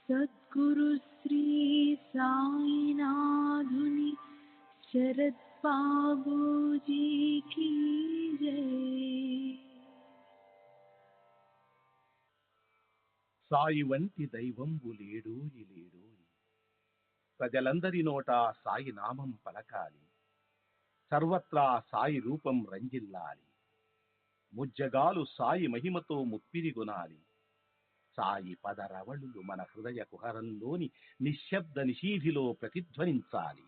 सद्गुरु श्री साईनाथुनि शरद बाबूजी की जय। సాయి వంటి దైవంబు లేడోయి లేడోయి, ప్రజలందరి నోట సాయి నామం పలకాలి, సర్వత్రా సాయి రూపం రంజిల్లాలి, ముజ్జగాలు సాయి మహిమతో ముప్పిరిగొనాలి. సాయి పదరవళులు మన హృదయ కుహరంలోని నిశ్శబ్ద నిశీధిలో ప్రతిధ్వనించాలి.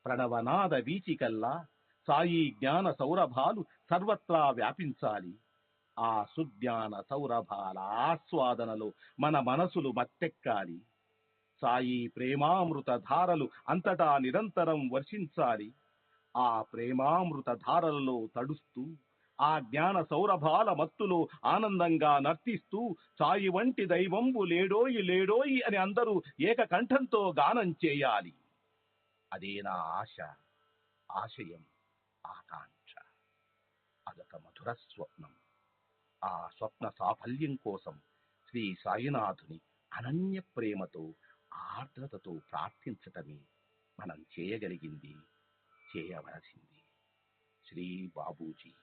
ప్రణవనాద వీచికల్లా సాయి జ్ఞాన సౌరభాలు సర్వత్రా వ్యాపించాలి. ఆ సుజ్ఞాన సౌరభాల ఆస్వాదనలో మన మనసులు మత్తెక్కాలి. సాయి ప్రేమామృత ధారలు అంతటా నిరంతరం వర్షించాలి. ఆ ప్రేమామృత ధారలలో తడుస్తూ, ఆ జ్ఞాన సౌరభాల మత్తులో ఆనందంగా నర్తిస్తూ సాయి వంటి దైవంబు లేడోయి లేడోయి అని అందరూ ఏకకంఠంతో గానం చేయాలి. అదే నా ఆశ, ఆశయం, ఆకాంక్ష. అదొక మధుర స్వప్నం. ఆ స్వప్న సాఫల్యం కోసం శ్రీ సాయినాథుని అనన్య ప్రేమతో, ఆర్ద్రతతో ప్రార్థించటమే మనం చేయగలిగింది, చేయవలసింది. శ్రీ బాబూజీ.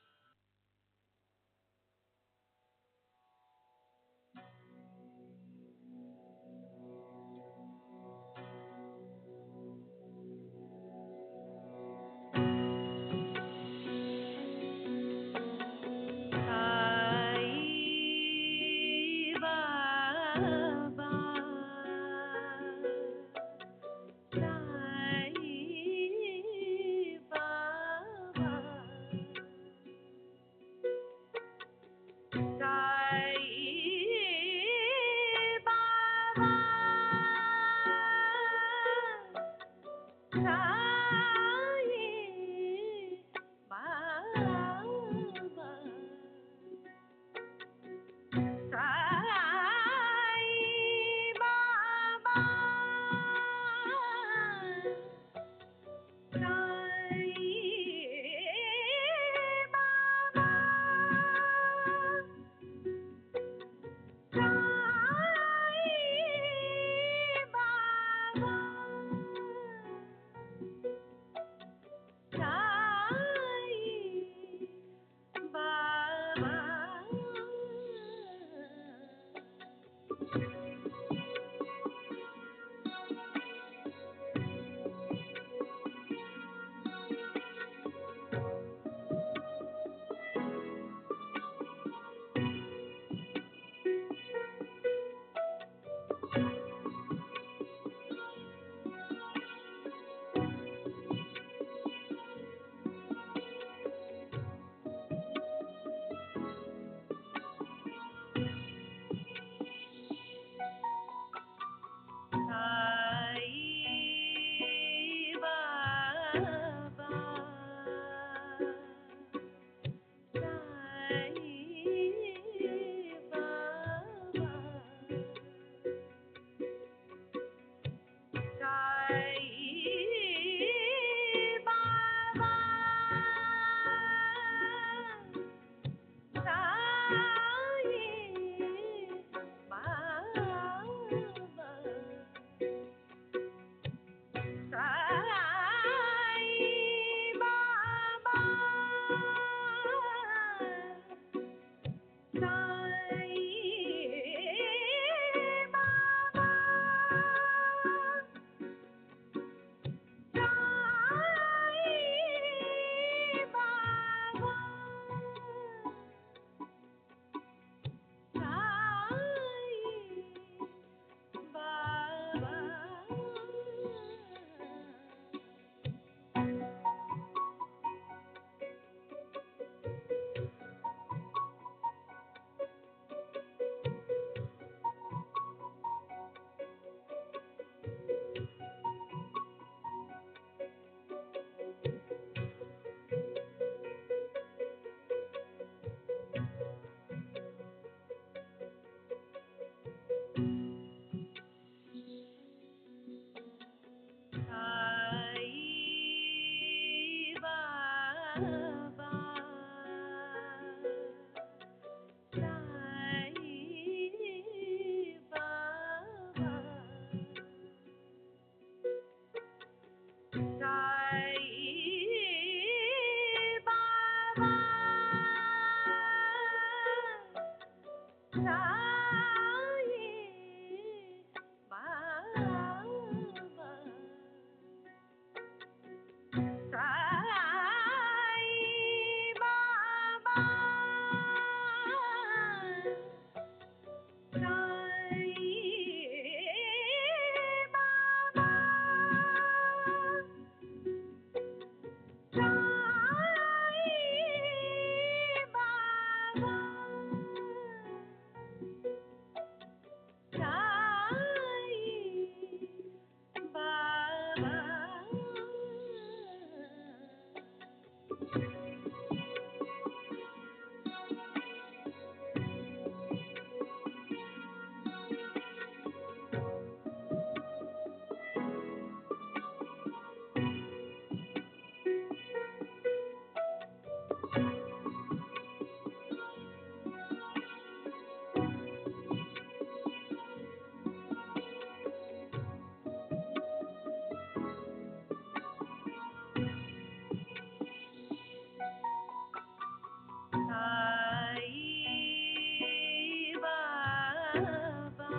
సాయి బాబా సాయి బాబా సాయి బాబా సాయి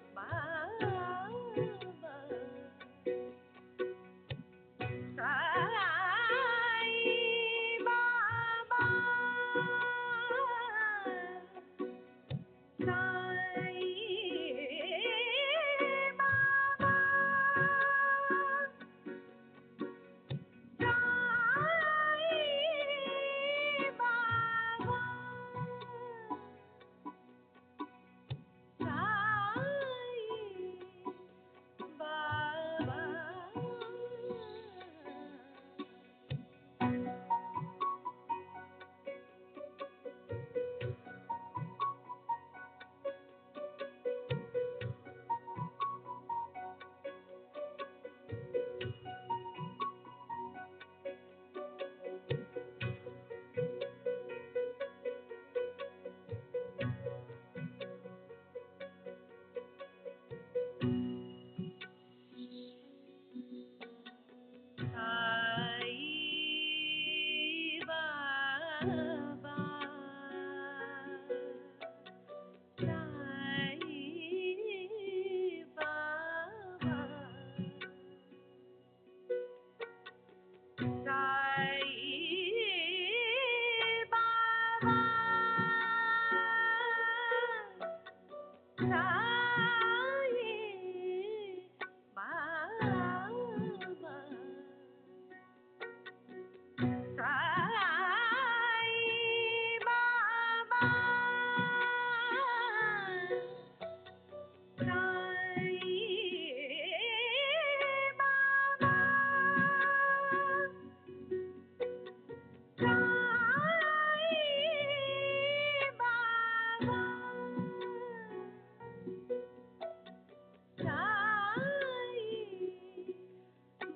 బాబా సాయి బాబా సాయి బాబా సాయి బాబా సాయి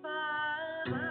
బాబా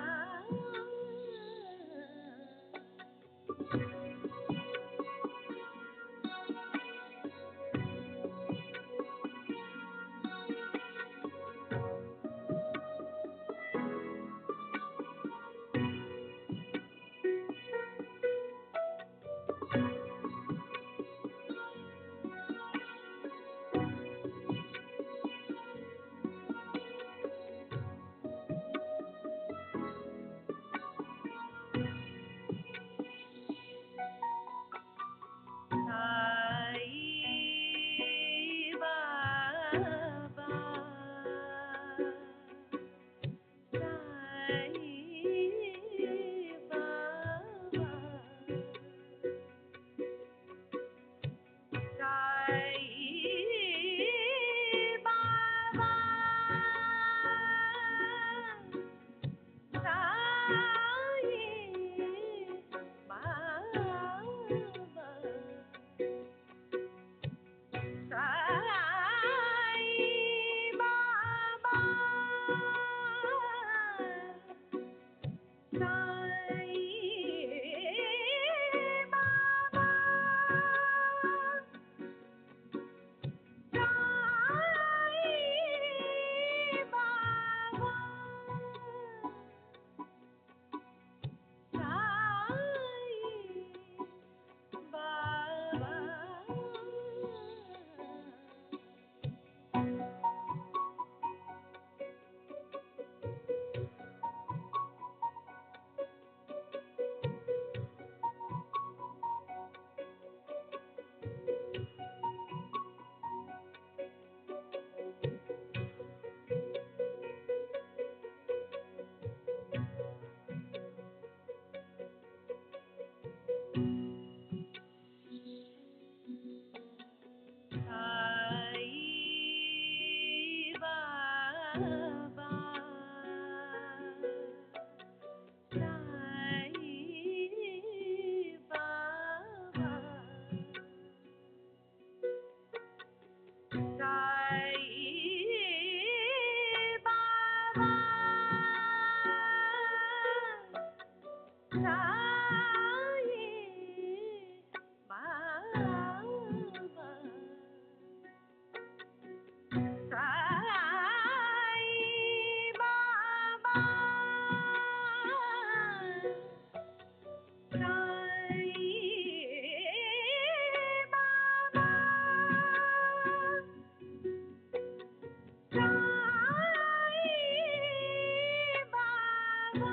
సాయి బాబా సాయి బాబా సాయి బాబా సాయి బాబా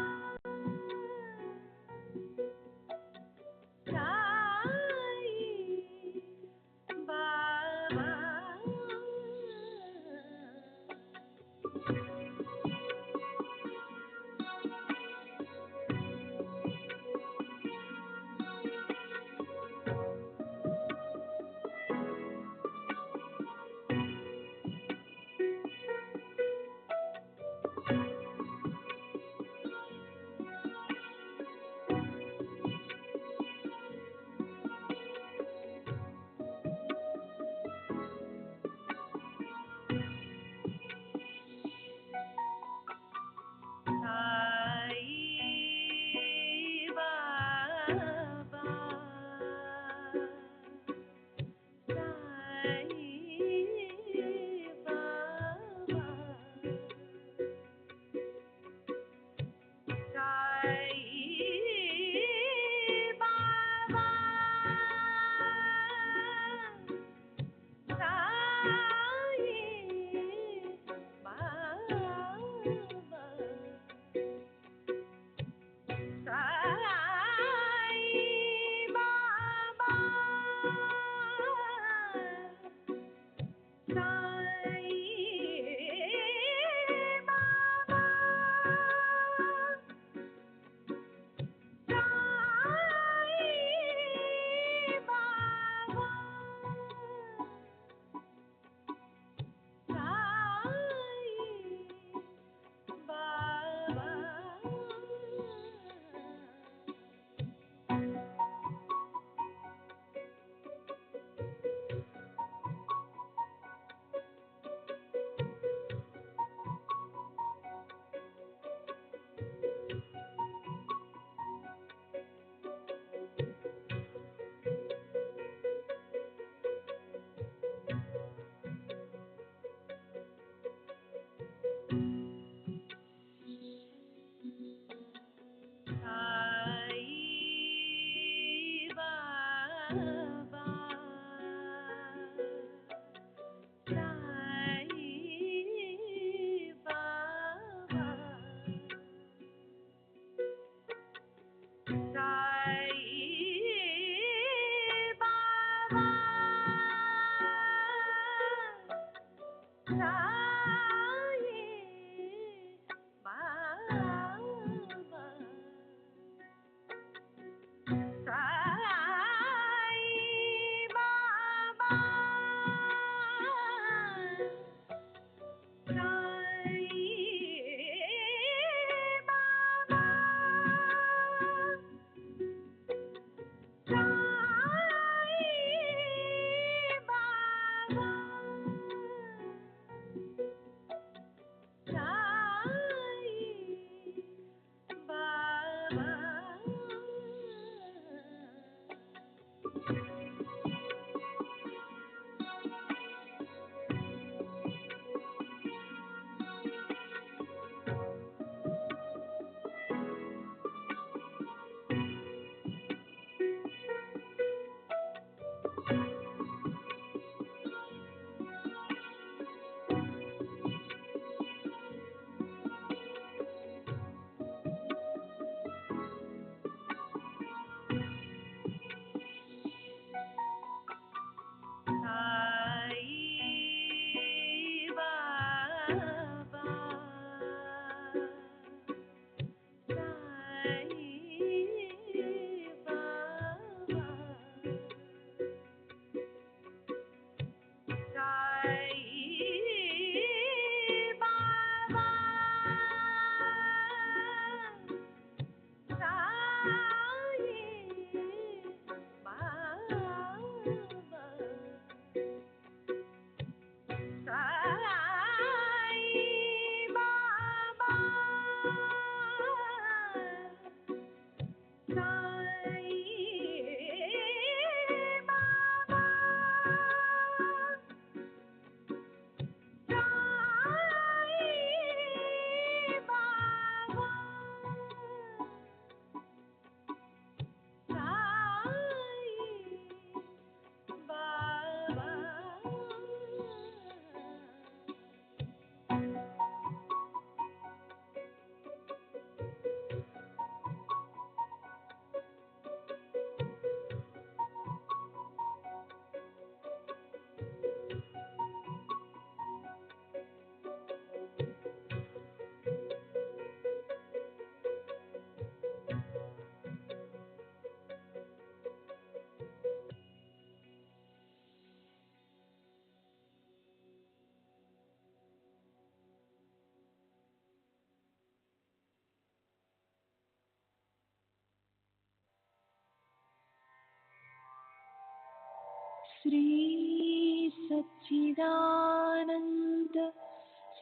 श्री सच्चिदानंद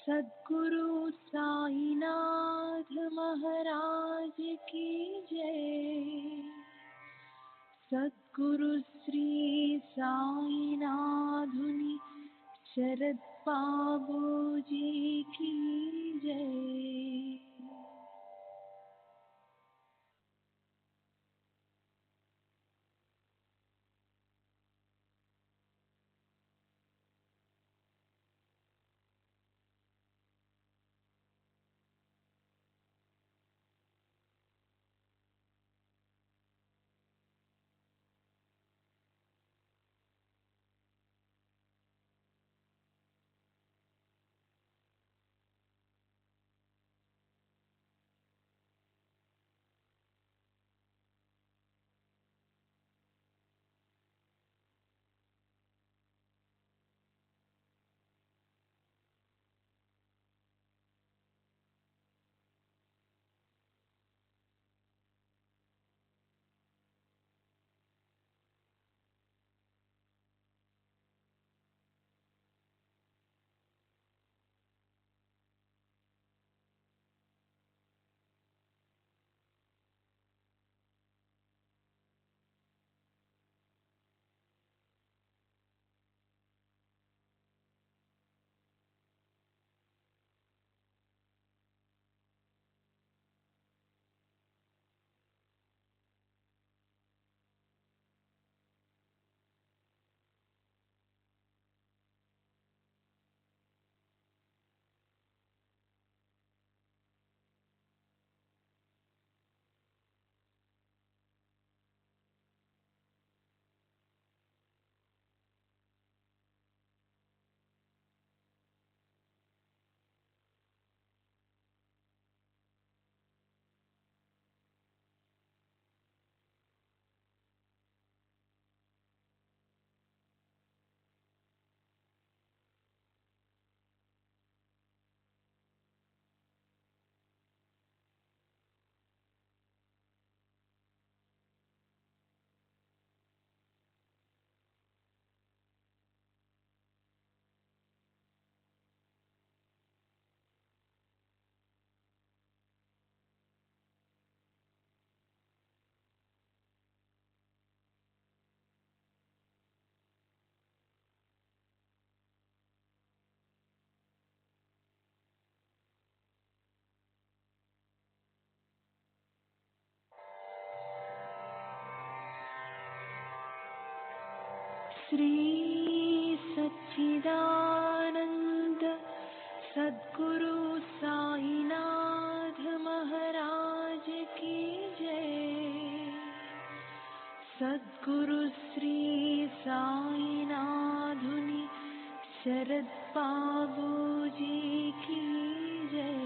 सद्गुरु साईनाथ महाराज की जय। सद्गुरु श्री साईनाथुनि शरद बाबू जी की जय। श्री सच्चिदानंद सद्गुरु साईनाथ महाराज की जय। सद्गुरु श्री साईनाथुनि शरद बाबू जी की जय।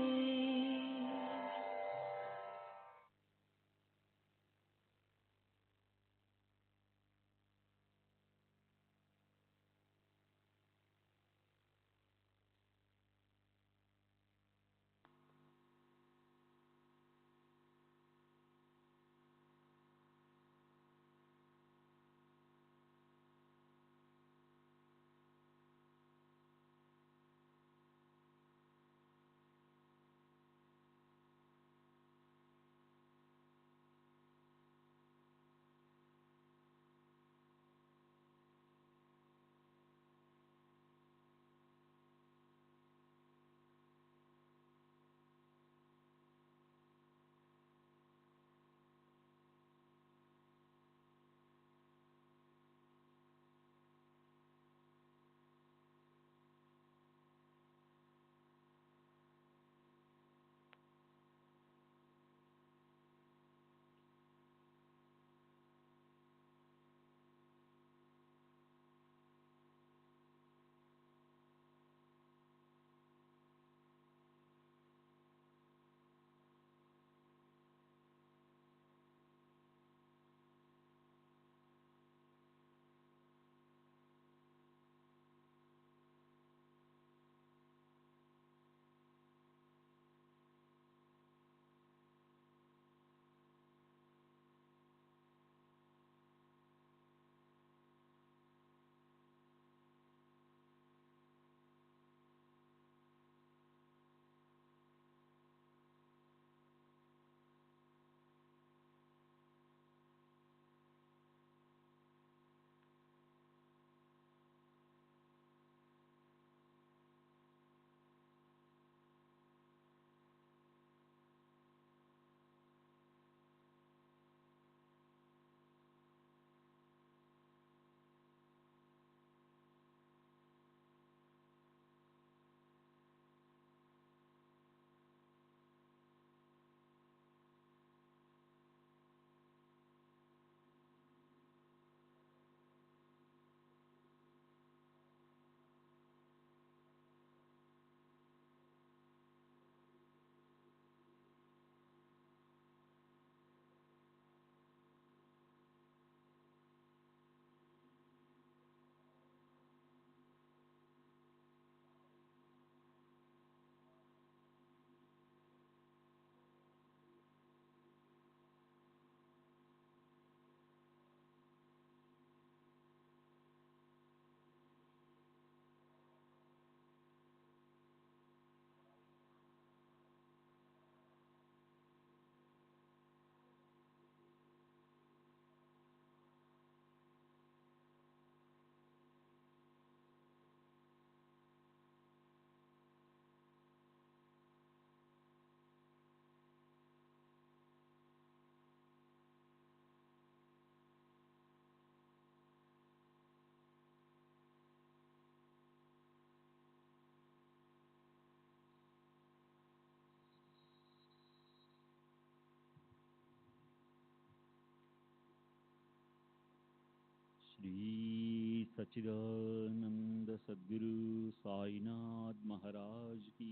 श्री सच्चिदानंद सद्गुरु साईनाथ महाराज की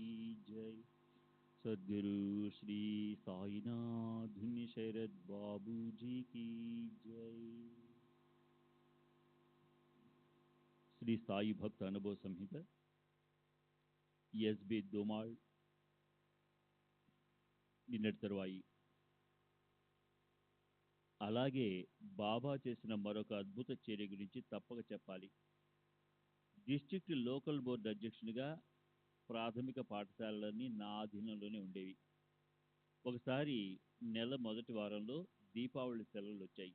जय। सद्गुरु श्री साईनाथ धुन्य शरद बाबू जी की जय। श्री साई भक्त अनुभव संहिता ఎస్బి దోమాళ్ నిన్నటి తరువాయి. అలాగే బాబా చేసిన మరొక అద్భుత చర్య గురించి తప్పక చెప్పాలి. డిస్ట్రిక్ట్ లోకల్ బోర్డు అధ్యక్షునిగా ప్రాథమిక పాఠశాలలన్నీ నా అధీనంలోనే ఉండేవి. ఒకసారి నెల మొదటి వారంలో దీపావళి సెలవులు వచ్చాయి.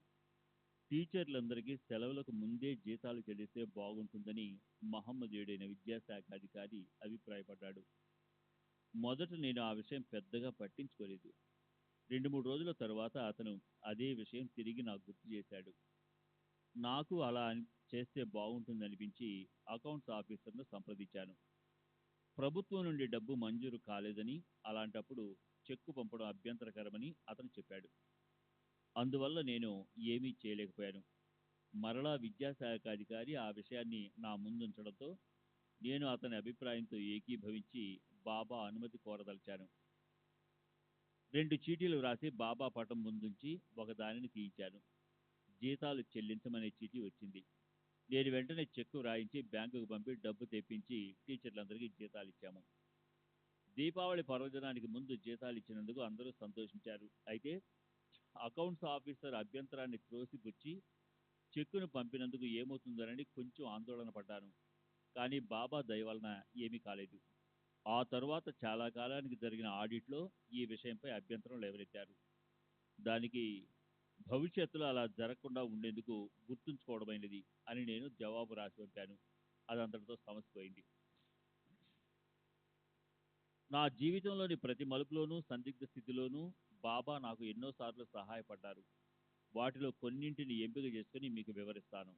టీచర్లందరికీ సెలవులకు ముందే జీతాలు చెల్లిస్తే బాగుంటుందని మహమ్మదీయుడైన విద్యాశాఖ అధికారి అభిప్రాయపడ్డాడు. మొదట నేను ఆ విషయం పెద్దగా పట్టించుకోలేదు. 2-3 రోజుల తర్వాత అతను అదే విషయం తిరిగి నాకు గుర్తు చేశాడు. నాకు అలా చేస్తే బాగుంటుందనిపించి అకౌంట్స్ ఆఫీసర్ను సంప్రదించాను. ప్రభుత్వం నుండి డబ్బు మంజూరు కాలేదని, అలాంటప్పుడు చెక్కు పంపడం అభ్యంతరకరమని అతను చెప్పాడు. అందువల్ల నేను ఏమీ చేయలేకపోయాను. మరలా విద్యాశాఖ అధికారి ఆ విషయాన్ని నా ముందుంచడంతో నేను అతని అభిప్రాయంతో ఏకీభవించి బాబా అనుమతి కోరదలిచాను. 2 చీటీలు వ్రాసి బాబా పటం ముందుంచి ఒకదానిని తీయించాను. జీతాలు చెల్లించమనే చీటీ వచ్చింది. నేను వెంటనే చెక్కు వ్రాయించి బ్యాంకుకు పంపి డబ్బు తెప్పించి టీచర్లందరికీ జీతాలు ఇచ్చాము. దీపావళి పర్వదినానికి ముందు జీతాలు ఇచ్చినందుకు అందరూ సంతోషించారు. అయితే అకౌంట్స్ ఆఫీసర్ అభ్యంతరాన్ని త్రోసిపుచ్చి చెక్కును పంపినందుకు ఏమవుతుందోనని కొంచెం ఆందోళన పడ్డాను. కానీ బాబా దయ వలన ఏమీ కాలేదు. ఆ తరువాత చాలా కాలానికి జరిగిన ఆడిట్లో ఈ విషయంపై అభ్యంతరం లేవనెత్తారు. దానికి భవిష్యత్తులో అలా జరగకుండా ఉండేందుకు గుర్తుంచుకోవడమైనది అని నేను జవాబు రాసి పంపాను. అదంతటితో సమస్య పోయింది. నా జీవితంలోని ప్రతి మలుపులోనూ సందిగ్ధ స్థితిలోనూ బాబా నాకు ఎన్నోసార్లు సహాయపడ్డారు. వాటిలో కొన్నింటిని ఎంపిక చేసుకుని మీకు వివరిస్తాను.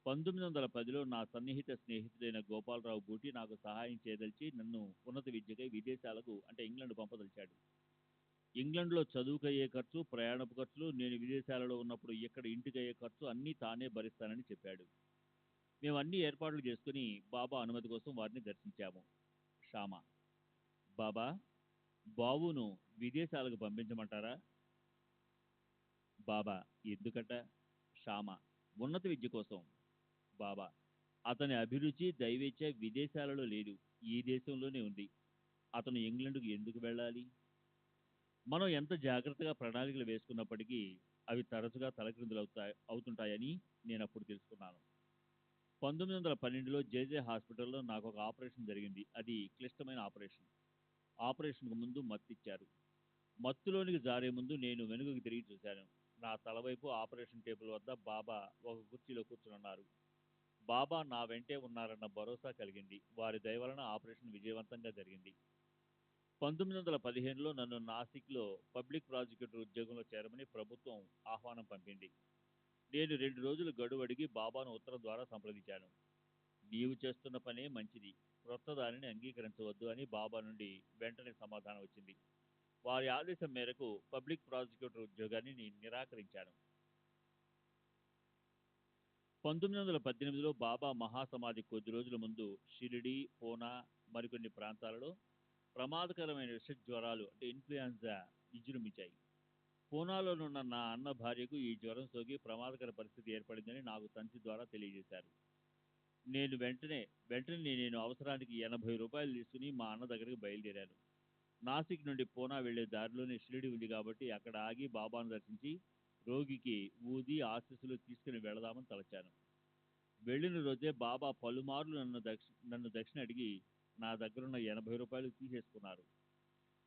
1910లో నా సన్నిహిత స్నేహితుడైన గోపాలరావు బూటి నాకు సహాయం చేయదలిచి నన్ను ఉన్నత విద్యకై విదేశాలకు అంటే ఇంగ్లాండ్ పంపదలిచాడు. ఇంగ్లాండ్లో చదువుకయ్యే ఖర్చు, ప్రయాణపు ఖర్చులు, నేను విదేశాలలో ఉన్నప్పుడు ఇక్కడ ఇంటికయ్యే ఖర్చు అన్నీ తానే భరిస్తానని చెప్పాడు. మేము అన్ని ఏర్పాట్లు చేసుకుని బాబా అనుమతి కోసం వారిని దర్శించాము. షామా: బాబా, బాబును విదేశాలకు పంపించమంటారా? బాబా: ఎందుకట? షామా: ఉన్నత విద్య కోసం. బాబా: అతని అభిరుచి దైవేచ్ఛ విదేశాలలో లేదు, ఈ దేశంలోనే ఉంది. అతను ఇంగ్లండ్కు ఎందుకు వెళ్ళాలి? మనం ఎంత జాగ్రత్తగా ప్రణాళికలు వేసుకున్నప్పటికీ అవి తరచుగా తలక్రిందులు అవుతుంటాయని నేను అప్పుడు తెలుసుకున్నాను. 1912లో జేజే హాస్పిటల్లో నాకు ఒక ఆపరేషన్ జరిగింది. అది క్లిష్టమైన ఆపరేషన్. ఆపరేషన్కు ముందు మత్తిచ్చారు. మత్తులోనికి జారే ముందు నేను వెనుకకు తిరిగి చూశాను. నా తలవైపు ఆపరేషన్ టేబుల్ వద్ద బాబా ఒక కుర్చీలో కూర్చున్నారు. బాబా నా వెంటే ఉన్నారన్న భరోసా కలిగింది. వారి దయ వలన ఆపరేషన్ విజయవంతంగా జరిగింది. 1915లో నన్ను నాసిక్లో పబ్లిక్ ప్రాసిక్యూటర్ ఉద్యోగంలో చేరమని ప్రభుత్వం ఆహ్వానం పంపింది. నేను 2 రోజులు గడువు అడిగి బాబాను ఉత్తరం ద్వారా సంప్రదించాను. నీవు చేస్తున్న పనే మంచిది, క్రొత్త దానిని అంగీకరించవద్దు అని బాబా నుండి వెంటనే సమాధానం వచ్చింది. వారి ఆదేశం మేరకు పబ్లిక్ ప్రాసిక్యూటర్ ఉద్యోగాన్ని నేను నిరాకరించాను. 1918లో బాబా మహాసమాధి కొద్ది రోజుల ముందు షిరిడి, పూనా మరికొన్ని ప్రాంతాలలో ప్రమాదకరమైన విష జ్వరాలు అంటే ఇన్ఫ్లుయెన్జా విజృంభించాయి. పూనాలోనున్న నా అన్న భార్యకు ఈ జ్వరం సోకి ప్రమాదకర పరిస్థితి ఏర్పడిందని నాకు తండ్రి ద్వారా తెలియజేశారు. వెంటనే నేను అవసరానికి 80 రూపాయలు తీసుకుని మా అన్న దగ్గరికి బయలుదేరాను. నాసిక్ నుండి పూనా వెళ్లే దారిలోనే షిరిడి ఉంది కాబట్టి అక్కడ ఆగి బాబాను దర్శించి రోగికి ఊది ఆశీస్సులు తీసుకుని వెళదామని తలచాను. వెళ్ళిన రోజే బాబా పలుమార్లు నన్ను దక్షిణ అడిగి నా దగ్గరున్న 80 రూపాయలు తీసేసుకున్నారు.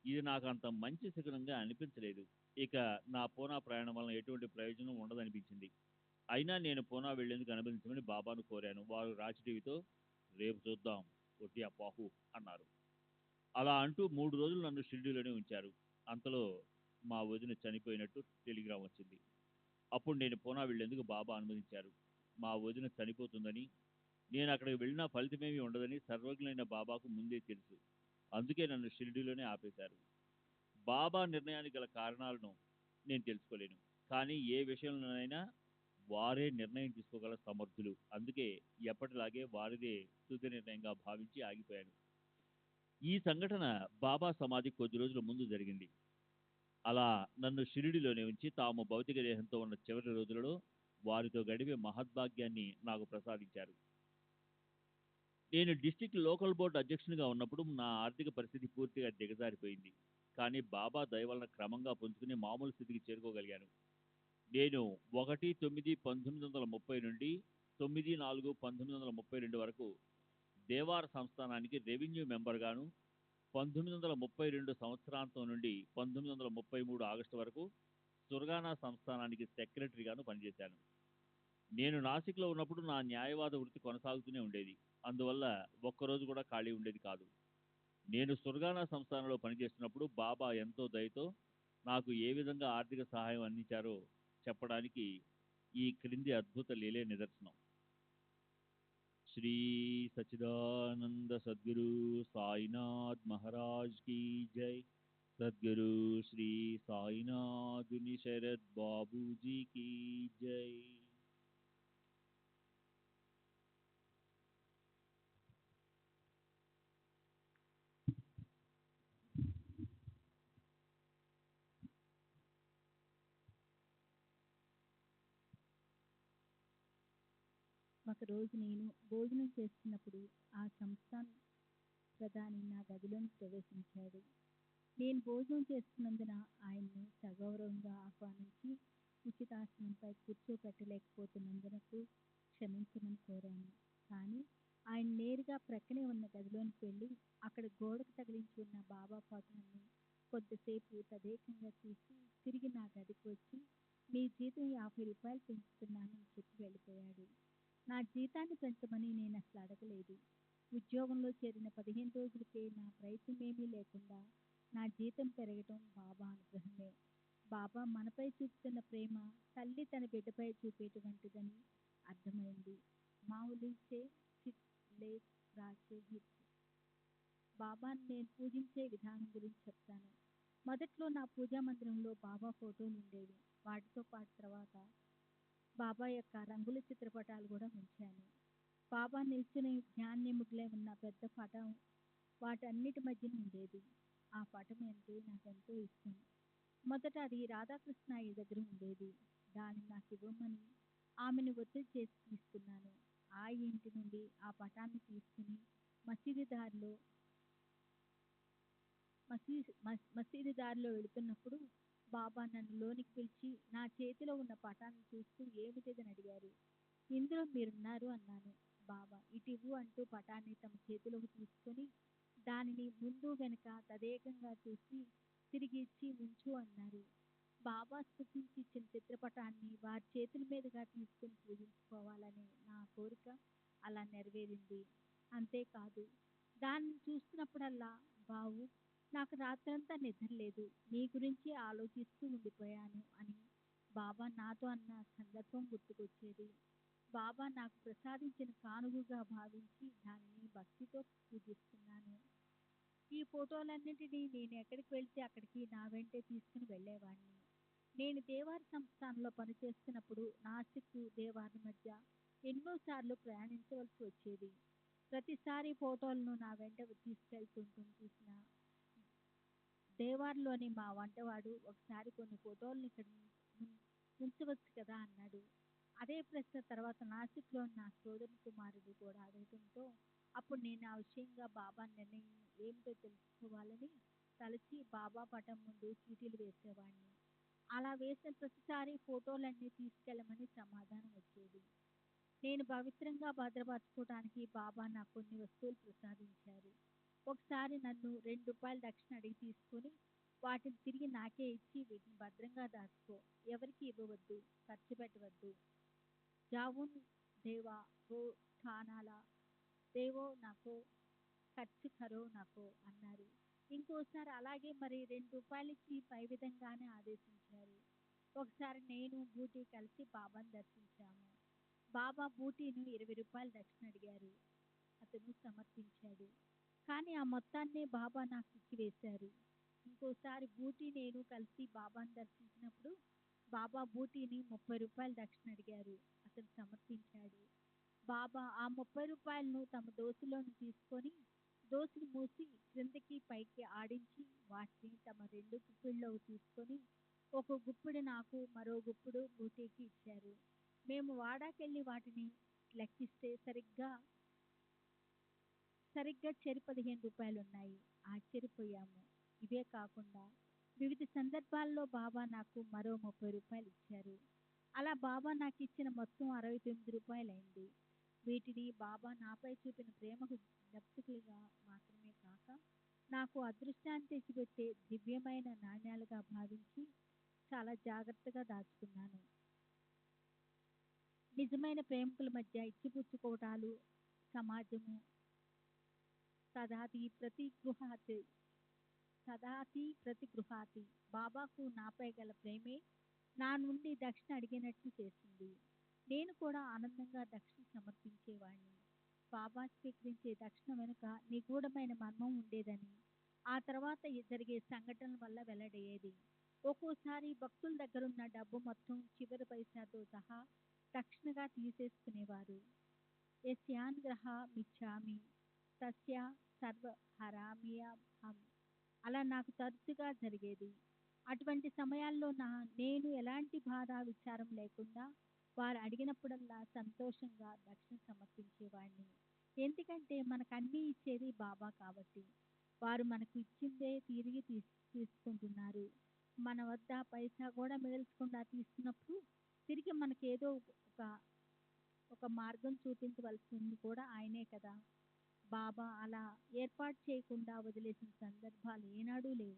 ఇది నాకు అంత మంచి శకునంగా అనిపించలేదు. ఇక నా పూనా ప్రయాణం వలన ఎటువంటి ప్రయోజనం ఉండదనిపించింది. అయినా నేను పూనా వెళ్లేందుకు అనుమతించమని బాబాను కోరాను. వారు రాచిటీవీతో రేపు చూద్దాం ఒట్టి అపాహు అన్నారు. అలా అంటూ 3 రోజులు నన్ను షిరిడీలోనే ఉంచారు. అంతలో మా వదిన చనిపోయినట్టు టెలిగ్రామ్ వచ్చింది. అప్పుడు నేను పూనా వెళ్లేందుకు బాబా అనుమతించారు. మా వదిన చనిపోతుందని, నేను అక్కడికి వెళ్ళినా ఫలితమేమీ ఉండదని సర్వజ్ఞులైన బాబాకు ముందే తెలుసు. అందుకే నన్ను షిరిడీలోనే ఆపేశారు. బాబా నిర్ణయానికి గల కారణాలను నేను తెలుసుకోలేను. కానీ ఏ విషయంలోనైనా వారే నిర్ణయం తీసుకోగల సమర్థులు. అందుకే ఎప్పటిలాగే వారిదే తుది నిర్ణయంగా భావించి ఆగిపోయాను. ఈ సంఘటన బాబా సమాధి కొద్ది రోజుల ముందు జరిగింది. అలా నన్ను షిరిడిలోనే ఉంచి తాము భౌతిక దేహంతో ఉన్న చివరి రోజులలో వారితో గడిపే మహద్భాగ్యాన్ని నాకు ప్రసాదించారు. నేను డిస్టిక్ లోకల్ బోర్డు అధ్యక్షునిగా ఉన్నప్పుడు నా ఆర్థిక పరిస్థితి పూర్తిగా దిగజారిపోయింది. కానీ బాబా దయ వలన క్రమంగా పుంజుకుని మామూలు స్థితికి చేరుకోగలిగాను. నేను 1/9/1930 నుండి 9/4/1932 వరకు దేవార సంస్థానానికి రెవెన్యూ మెంబర్గాను, 1932 సంవత్సరాంతం నుండి 1933 ఆగస్టు వరకు సుర్గానా సంస్థానానికి సెక్రటరీగాను పనిచేశాను. నేను నాసిక్లో ఉన్నప్పుడు నా న్యాయవాద వృత్తి కొనసాగుతూనే ఉండేది. అందువల్ల ఒక్కరోజు కూడా ఖాళీ ఉండేది కాదు. నేను సుర్గానా సంస్థానంలో పనిచేస్తున్నప్పుడు బాబా ఎంతో దయతో నాకు ఏ విధంగా ఆర్థిక సహాయం అందించారో చెప్పడానికి ఈ క్రింది అద్భుత లీలే నిదర్శనం. శ్రీ సచ్చిదానంద సద్గురు సాయినాథ్ మహారాజ్ की जय. सद्गुरु श्री साईनाथुनि शरद बाबू जी की जय. ఒకరోజు నేను భోజనం చేస్తున్నప్పుడు ఆ సంస్థాన్ ప్రధాని నా గదిలోకి ప్రవేశించాడు. నేను భోజనం చేస్తున్నందున ఆయన్ను సగౌరవంగా ఆహ్వానించి ఉచితాసనంపై కూర్చోపెట్టలేకపోతున్నందునకు క్షమించమని కోరాను. కానీ ఆయన నేరుగా ప్రక్కనే ఉన్న గదిలోనికి వెళ్ళి అక్కడ గోడకు తగిలించి ఉన్న బాబా ఫోటోని కొద్దిసేపు తదేకంగా చూసి తిరిగి నా గదికి వచ్చి మీ జీతం 50 రూపాయలు పెంచుతున్నానని చెప్పి వెళ్ళిపోయాడు. నా జీతాన్ని పెంచమని నేను అసలు అడగలేదు. ఉద్యోగంలో చేరిన 15 రోజులకే నా ప్రయత్నమేమీ లేకుండా నా జీతం పెరగటం బాబా అనుగ్రహమే. బాబా మనపై చూపుతున్న ప్రేమ తల్లి తన బిడ్డపై చూపేటువంటిదని అర్థమైంది. మావులిసే చిత్ లే రాచే హిత్. బాబాను నేను పూజించే విధానం గురించి చెప్తాను. మొదట్లో నా పూజా మందిరంలో బాబా ఫోటోలు ఉండేవి. వాటితో పాటు తర్వాత బాబా యొక్క రంగుల చిత్రపటాలు కూడా ఉంచాను. బాబా నిల్చుని ధ్యాననిమగ్నై ఉన్న పెద్ద పటం వాటన్నిటి మధ్యన ఉండేది. ఆ పటం అంటే నాకెంతో ఇష్టం. మొదట అది రాధాకృష్ణ అయ్య దగ్గర ఉండేది. దాన్ని నాకు ఇవ్వమని ఆమెను ఒత్తిడి చేసి తీసుకున్నాను. ఆ ఇంటి నుండి ఆ పటాన్ని తీసుకుని మసీదు దారిలో వెళుతున్నప్పుడు బాబా నన్ను లోనికి పిలిచి నా చేతిలో ఉన్న పటాన్ని చూస్తూ ఏమిటిదని అడిగారు. ఇందులో మీరున్నారు అన్నాను. బాబా ఇటివ్వు అంటూ పటాన్ని తమ చేతిలోకి తీసుకొని దానిని ముందు వెనుక తదేకంగా చూసి తిరిగి ఇచ్చి ఉంచు అన్నారు. బాబా సృష్టించి ఇచ్చిన చిత్రపటాన్ని వారి చేతుల మీదుగా తీసుకుని పూజించుకోవాలనే నా కోరిక అలా నెరవేరింది. అంతేకాదు దానిని చూస్తున్నప్పుడల్లా బావు నాకు రాత్రంతా నిద్ర లేదు, నీ గురించి ఆలోచిస్తూ ఉండిపోయాను అని బాబా నాతో అన్న సందర్భం గుర్తుకొచ్చేది. బాబా నాకు ప్రసాదించిన కానుకగా భావించి దానిని భక్తితో పూజిస్తున్నాను. ఈ ఫోటోలన్నింటినీ నేను ఎక్కడికి వెళ్తే అక్కడికి నా వెంటే తీసుకుని వెళ్ళేవాడిని. నేను దేవార సంస్థానంలో పనిచేస్తున్నప్పుడు నాసిక్ దేవార మధ్య ఎన్నోసార్లు ప్రయాణించవలసి వచ్చేది. ప్రతిసారి ఫోటోలను నా వెంట తీసుకెళ్తుంటూ చూసిన దేవార్లోని మా వంటవాడు ఒకసారి కొన్ని ఫోటోలను ఇక్కడ ఉంచవచ్చు కదా అన్నాడు. అదే ప్రశ్న తర్వాత నాసిక్లో నా సోదరి కుమారుడు కూడా అడగడంతో అప్పుడు నేను ఆ విషయంగా బాబా నిర్ణయం ఏమిటో తెలుసుకోవాలని తలచి బాబా పటం ముందు చీటీలు వేసేవాడిని. అలా వేసిన ప్రతిసారి ఫోటోలన్నీ తీసుకెళ్ళమని సమాధానం వచ్చేది. నేను పవిత్రంగా భద్రపరచుకోవడానికి బాబా నాకు కొన్ని వస్తువులు ప్రసాదించారు. ఒకసారి నన్ను 2 రూపాయల దక్షిణ అడిగి తీసుకొని వాటిని తిరిగి నాకే ఇచ్చి వీటిని భద్రంగా దాచుకో, ఎవరికి ఇవ్వవద్దు, ఖర్చు పెట్టవద్దు. జావున్ దేవా ఓ ఠానాలా దేవో నాకో ఖర్చు కరో నాకో అన్నారు. ఇంకోసారి అలాగే మరి 2 రూపాయలు ఇచ్చి పై విధంగానే ఆదేశించారు. ఒకసారి నేను బూటీ కలిసి బాబాను దర్శించాము. బాబా బూటీను 20 రూపాయలు దక్షిణ అడిగారు. అతను సమర్పించాడు. కానీ ఆ మొత్తాన్నే బాబా నాకు ఇచ్చి వేశారు. ఇంకోసారి బూటీ నేను కలిసి బాబాను దర్శించినప్పుడు బాబా బూటీని 30 రూపాయలు దక్షిణ అడిగారు. అతను సమర్పించాడు. బాబా ఆ 30 రూపాయలను తమ దోసిలోని తీసుకొని దోసిని మూసి క్రిందకి పైకి ఆడించి వాటిని తమ 2 గుప్పిళ్ళలోకి తీసుకొని ఒక గుప్పిడి నాకు మరో గుప్పిడు బూటీకి ఇచ్చారు. మేము వాడాకెళ్ళి వాటిని లెక్కిస్తే సరిగ్గా చెరి 15 రూపాయలున్నాయి. ఆశ్చర్యపోయాము. ఇవే కాకుండా వివిధ సందర్భాల్లో బాబా నాకు మరో 30 రూపాయలు ఇచ్చారు. అలా బాబా నాకు ఇచ్చిన మొత్తం 69 రూపాయలైంది. వీటిని బాబా నాపై చూపిన ప్రేమకు జ్ఞప్తికలుగా మాత్రమే కాక నాకు అదృష్టాన్ని తెచ్చిపెట్టే దివ్యమైన నాణ్యాలుగా భావించి చాలా జాగ్రత్తగా దాచుకున్నాను. నిజమైన ప్రేమికుల మధ్య ఇచ్చిపుచ్చుకోవటాలు సమాజము తదాతి ప్రతి గృహాతి బాబాకు నాపై గల ప్రేమే నా నుండి దక్షిణ అడిగినట్లు చేసింది. నేను కూడా ఆనందంగా దక్షిణ సమర్పించేవాణ్ణి. బాబా స్వీకరించే దక్షిణ వెనుక నిగూఢమైన మర్మం ఉండేదని ఆ తర్వాత జరిగే సంఘటనల వల్ల వెల్లడయ్యేది. ఒక్కోసారి భక్తుల దగ్గరున్న డబ్బు మొత్తం చివరి పైసాతో సహా దక్షిణగా తీసేసుకునేవారు. యస్యాన్గ్రహ మిచ్చామి తస్య సర్వ హరామ్యహం. అలా నాకు తరచుగా జరిగేది. అటువంటి సమయాల్లో నేను ఎలాంటి బాధ విచారం లేకుండా వారు అడిగినప్పుడల్లా సంతోషంగా దక్షిణ సమర్పించేవాడిని. ఎందుకంటే మనకన్నీ ఇచ్చేది బాబా కాబట్టి. వారు మనకు ఇచ్చిందే తిరిగి తీసుకుంటున్నారు. మన వద్ద పైసా కూడా మిగల్చకుండా తీసుకున్నప్పుడు తిరిగి మనకేదో ఒక మార్గం చూపించవలసింది కూడా ఆయనే కదా. బాబా అలా ఏర్పాటు చేయకుండా వదిలేసిన సందర్భాలు ఏనాడూ లేవు.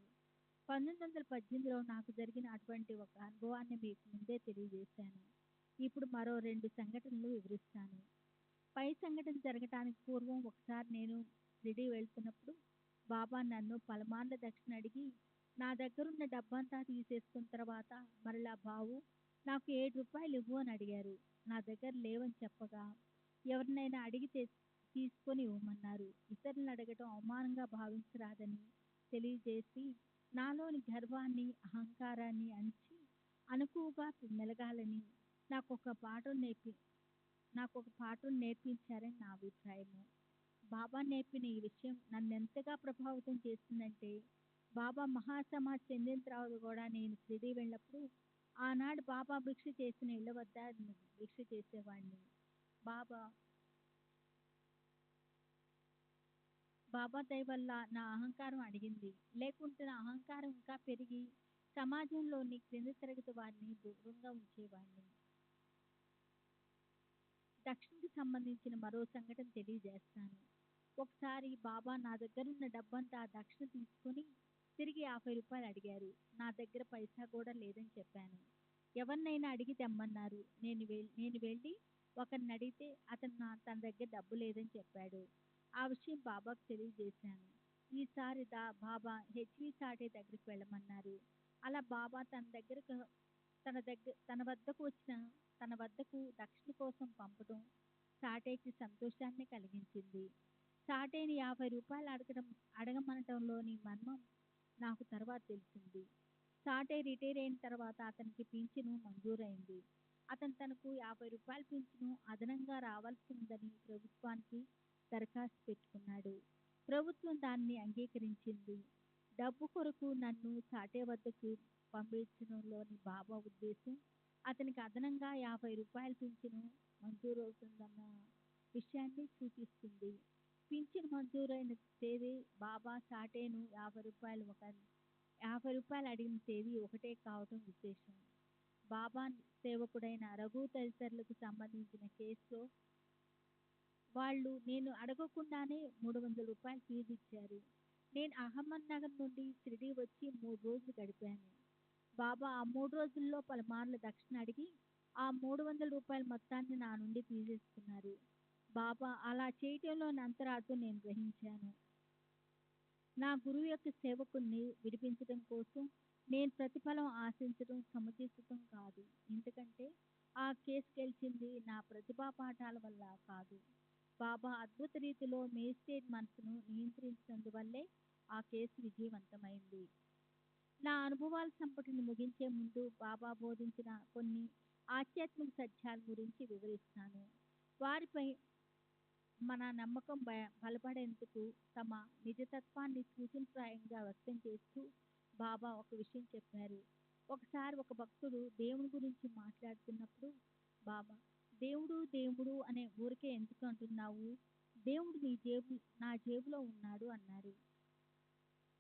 1918లో నాకు జరిగిన అటువంటి ఒక అనుభవాన్ని మీకు ముందే తెలియజేశాను. ఇప్పుడు మరో 2 సంఘటనలు వివరిస్తాను. పై సంఘటన జరగటానికి పూర్వం ఒకసారి నేను షిరిడీ వెళ్తున్నప్పుడు బాబా నన్ను పలమార్లు దక్షిణ అడిగి నా దగ్గరున్న డబ్బంతా తీసేసుకున్న తర్వాత మరలా బావు నాకు 7 రూపాయలు ఇవ్వు అని అడిగారు. నా దగ్గర లేవని చెప్పగా ఎవరినైనా అడిగితే తీసుకొని ఇవ్వమన్నారు. ఇతరులను అడగటం అవమానంగా భావించరాదని తెలియజేసి నాలోని గర్వాన్ని అహంకారాన్ని అణిచి అనుకువగా మెలగాలని నాకు ఒక పాఠం నేర్పించారని నా అభిప్రాయము. బాబా నేర్పిన ఈ విషయం నన్నెంతగా ప్రభావితం చేసిందంటే బాబా మహాసమాజ్ చెందిన తర్వాత కూడా నేను షిరిడీ వెళ్ళినప్పుడు ఆనాడు బాబా భిక్ష చేసిన ఇళ్ల వద్ద భిక్ష చేసేవాడిని. బాబా దయ వల్ల నా అహంకారం అడిగింది. లేకుంటే నా అహంకారం ఇంకా పెరిగి సమాజంలోని క్రింది తరగతి వారిని దూరంగా ఉంచేవాడిని. దక్షిణకు సంబంధించిన మరో సంఘటన తెలియజేస్తాను. ఒకసారి బాబా నా దగ్గరున్న డబ్బంతా దక్షిణ తీసుకొని తిరిగి 50 రూపాయలు అడిగారు. నా దగ్గర పైసా కూడా లేదని చెప్పాను. ఎవరినైనా అడిగి తెమ్మన్నారు. నేను వెళ్ళి ఒకరిని అడిగితే అతను తన దగ్గర డబ్బు లేదని చెప్పాడు. ఆ విషయం బాబాకు తెలియజేశాను. ఈసారి బాబా హెచ్వి సాటే దగ్గరికి వెళ్ళమన్నారు. అలా బాబా తన వద్దకు దక్షిణ కోసం పంపడం సాటేకి సంతోషాన్ని కలిగించింది. సాటేని 50 రూపాయలు అడగమనటంలోని మర్మం నాకు తర్వాత తెలిసింది. సాటే రిటైర్ అయిన తర్వాత అతనికి పింఛను మంజూరైంది. అతను తనకు 50 రూపాయల పింఛను అదనంగా రావాల్సి ఉందని ప్రభుత్వానికి దరఖాస్తు పెట్టుకున్నాడు. ప్రభుత్వం దాన్ని అంగీకరించింది. డబ్బు కొరకు నన్ను సాటే వద్దకు పంపించడంలోని బాబా ఉద్దేశం అతనికి అదనంగా 50 రూపాయల పింఛను మంజూరవుతుందన్న విషయాన్ని సూచిస్తుంది. పింఛను మంజూరైన తేదీ బాబా సాటేను 50 రూపాయలు అడిగిన తేదీ ఒకటే కావటం విశేషం. బాబా సేవకుడైన రఘు తదితరులకు సంబంధించిన కేసులో వాళ్ళు నేను అడగకుండానే 300 రూపాయలు ఫీజు ఇచ్చారు. నేను అహ్మద్నగర్ నుండి షిరిడీ వచ్చి 3 రోజులు గడిపాను. బాబా ఆ 3 రోజుల్లో పలుమార్లు దక్షిణ అడిగి ఆ 300 రూపాయల మొత్తాన్ని నా నుండి తీసేసుకున్నారు. బాబా అలా చేయటంలోని అంతరార్థం నేను గ్రహించాను. నా గురువు యొక్క సేవకుణ్ణి విడిపించడం కోసం నేను ప్రతిఫలం ఆశించడం సముచితం కాదు. ఎందుకంటే ఆ కేసు గెలిచింది నా ప్రతిభా పాఠాల వల్ల కాదు. బాబా అద్భుత రీతిలో మేజిస్ట్రేట్ మనసును నియంత్రించినందువల్లే ఆ కేసు విజయవంతమైంది. నా అనుభవాల సంపుటిని ముగించే ముందు బాబా బోధించిన కొన్ని ఆధ్యాత్మిక సత్యాల గురించి వివరిస్తాను. వారిపై మన నమ్మకం బలపడేందుకు తమ నిజతత్వాన్ని సూచనప్రాయంగా వ్యక్తం చేస్తూ బాబా ఒక విషయం చెప్పారు. ఒకసారి ఒక భక్తుడు దేవుని గురించి మాట్లాడుతున్నప్పుడు బాబా, దేవుడు దేవుడు అనే ఊరికే ఎందుకు అంటున్నావు? దేవుడు నా జేబులో ఉన్నాడు అన్నారు.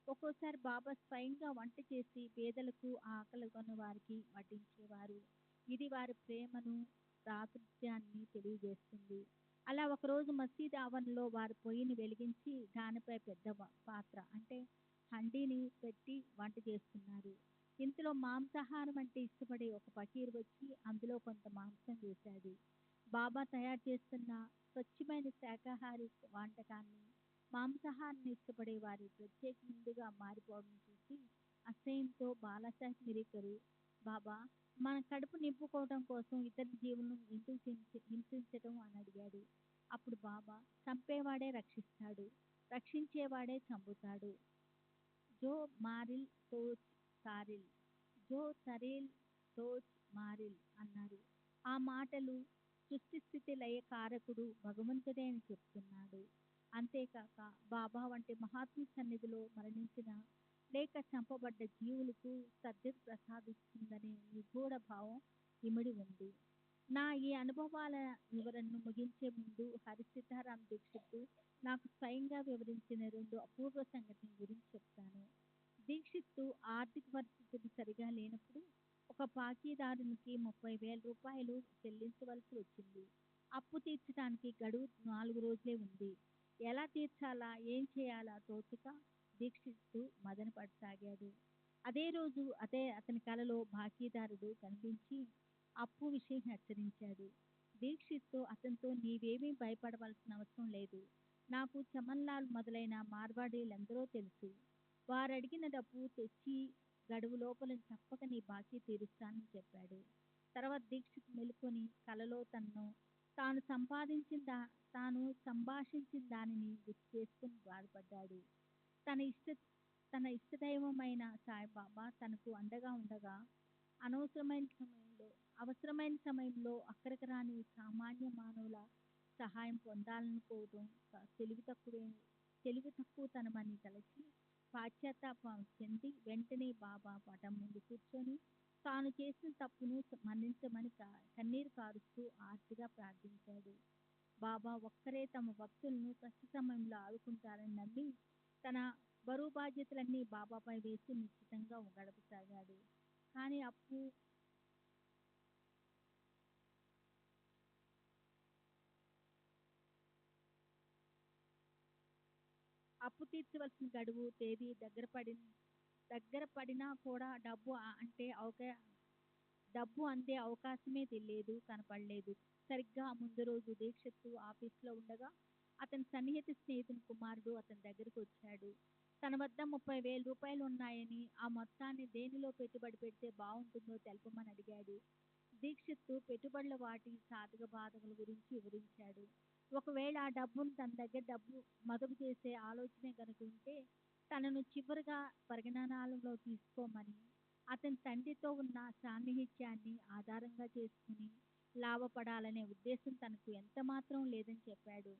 ఒక్కోసారి బాబా స్వయంగా వంట చేసి పేదలకు ఆకలి కొన్న వారికి వడ్డించేవారు. ఇది వారి ప్రేమను ప్రాతినిధ్యాన్ని తెలియజేస్తుంది. అలా ఒకరోజు మసీద్ ఆవరణలో వారు పొయ్యిని వెలిగించి దానిపై పెద్ద పాత్ర అంటే హండీని పెట్టి వంట చేస్తున్నారు. ఇంతలో మాంసాహారం అంటే ఇష్టపడే ఒక ఫకీర్ వచ్చి అందులో కొంత మాంసం వేశాడు. బాబా తయారు చేస్తున్న స్వచ్ఛమైన శాకాహారి వంటకాన్ని మాంసాహారాన్ని ఇష్టపడే వారి ప్రత్యేకంగా మారిపోవడం చూసి అసహ్యంతో బాలాసాహెబ్ మిరీకరు, బాబా, మన కడుపు నింపుకోవడం కోసం ఇతర జీవులను ఎందుకు హింసించడం అని అడిగాడు. అప్పుడు బాబా, చంపేవాడే రక్షిస్తాడు, రక్షించేవాడే చంపుతాడు. జో మారిల్ తోచ్ సారిల్, జో సరిల్ తోచ్ మారిల్ అన్నారు. ఆ మాటలు సృష్టి స్థితి లయ కారకుడు భగవంతుడే అని చెప్తున్నాడు. అంతేకాక బాబా వంటి మహాత్ముల సన్నిధిలో మరణించిన లేక చంపబడ్డ జీవులకు సద్గతి ప్రసాదిస్తుందనే నిగూఢ భావం ఇమిడి ఉంది. నా ఈ అనుభవాల వివరణను ముగించే ముందు హరిసిద్ధారాం దీక్షిత్ నాకు స్వయంగా వివరించిన 2 అపూర్వ సంఘటనల గురించి చెప్తాను. దీక్షిత్ ఆర్థిక పరిస్థితులు సరిగా లేనప్పుడు ఒక పాకీదారునికి 30,000 రూపాయలు చెల్లించవలసి వచ్చింది. అప్పు తీర్చడానికి గడువు 4 రోజులే ఉంది. ఎలా తీర్చాలా, ఏం చేయాలా తోచక దీక్షిత్ మదన పడసాగాడు. అదే రోజు అతని కలలో బాకీదారుడు కనిపించి అప్పు విషయం హెచ్చరించాడు. దీక్షిత్ అతనితో, నీవేమీ భయపడవలసిన అవసరం లేదు. నాకు చమన్లాల్ మొదలైన మార్వాడీలందరూ తెలుసు. వారడిగిన డబ్బు తెచ్చి గడువు లోపల తప్పక నీ బాకీ తీరుస్తానని చెప్పాడు. తర్వాత దీక్షిత్ మెలుకొని కలలో తాను సంభాషించిన దానిని గుర్తు చేసుకుని బాధపడ్డాడు. తన ఇష్టదైవమైన సాయిబాబా తనకు అండగా ఉండగా అవసరమైన సమయంలో అక్కడికి రాని సామాన్య మానవుల సహాయం పొందాలనుకోవడం తెలివి తక్కువతనమని తలచి పాశ్చాత్తాపం చెంది వెంటనే బాబా పటం ముందు కూర్చొని తాను చేసిన తప్పును మన్నించమని కన్నీరు కారుస్తూ ఆర్తిగా ప్రార్థించాడు. బాబా ఒక్కరే తమ భక్తులను కష్ట సమయంలో ఆదుకుంటారని నమ్మి తన బరువు బాధ్యతలన్నీ బాబాపై వేసి నిశ్చితంగా గడపసాగాడు. కానీ అప్పు తీర్చవలసిన గడువు తేదీ దగ్గర పడినా కూడా డబ్బు అందే అవకాశమే కనపడలేదు. సరిగ్గా ముందు రోజు దీక్షిత్ ఆఫీసులో ఉండగా అతని సన్నిహిత స్నేహితుని కుమారుడు అతని దగ్గరకు వచ్చాడు. తన వద్ద 30,000 రూపాయలు ఉన్నాయని, ఆ మొత్తాన్ని దేనిలో పెట్టుబడి పెడితే బాగుంటుందో తెలపమని అడిగాడు. దీక్షిత్ పెట్టుబడుల వాటి సాధక బాధకుల గురించి వివరించాడు. ఒకవేళ ఆ డబ్బును తన దగ్గర మదుపు చేసే ఆలోచనే కనుక ఉంటే తనను చివరిగా పరిగణనలో తీసుకోమని, అతని తండ్రితో ఉన్న సాన్నిహిత్యాన్ని ఆధారంగా చేసుకుని లాభపడాలనే ఉద్దేశం తనకు ఎంత మాత్రం లేదని చెప్పాడు.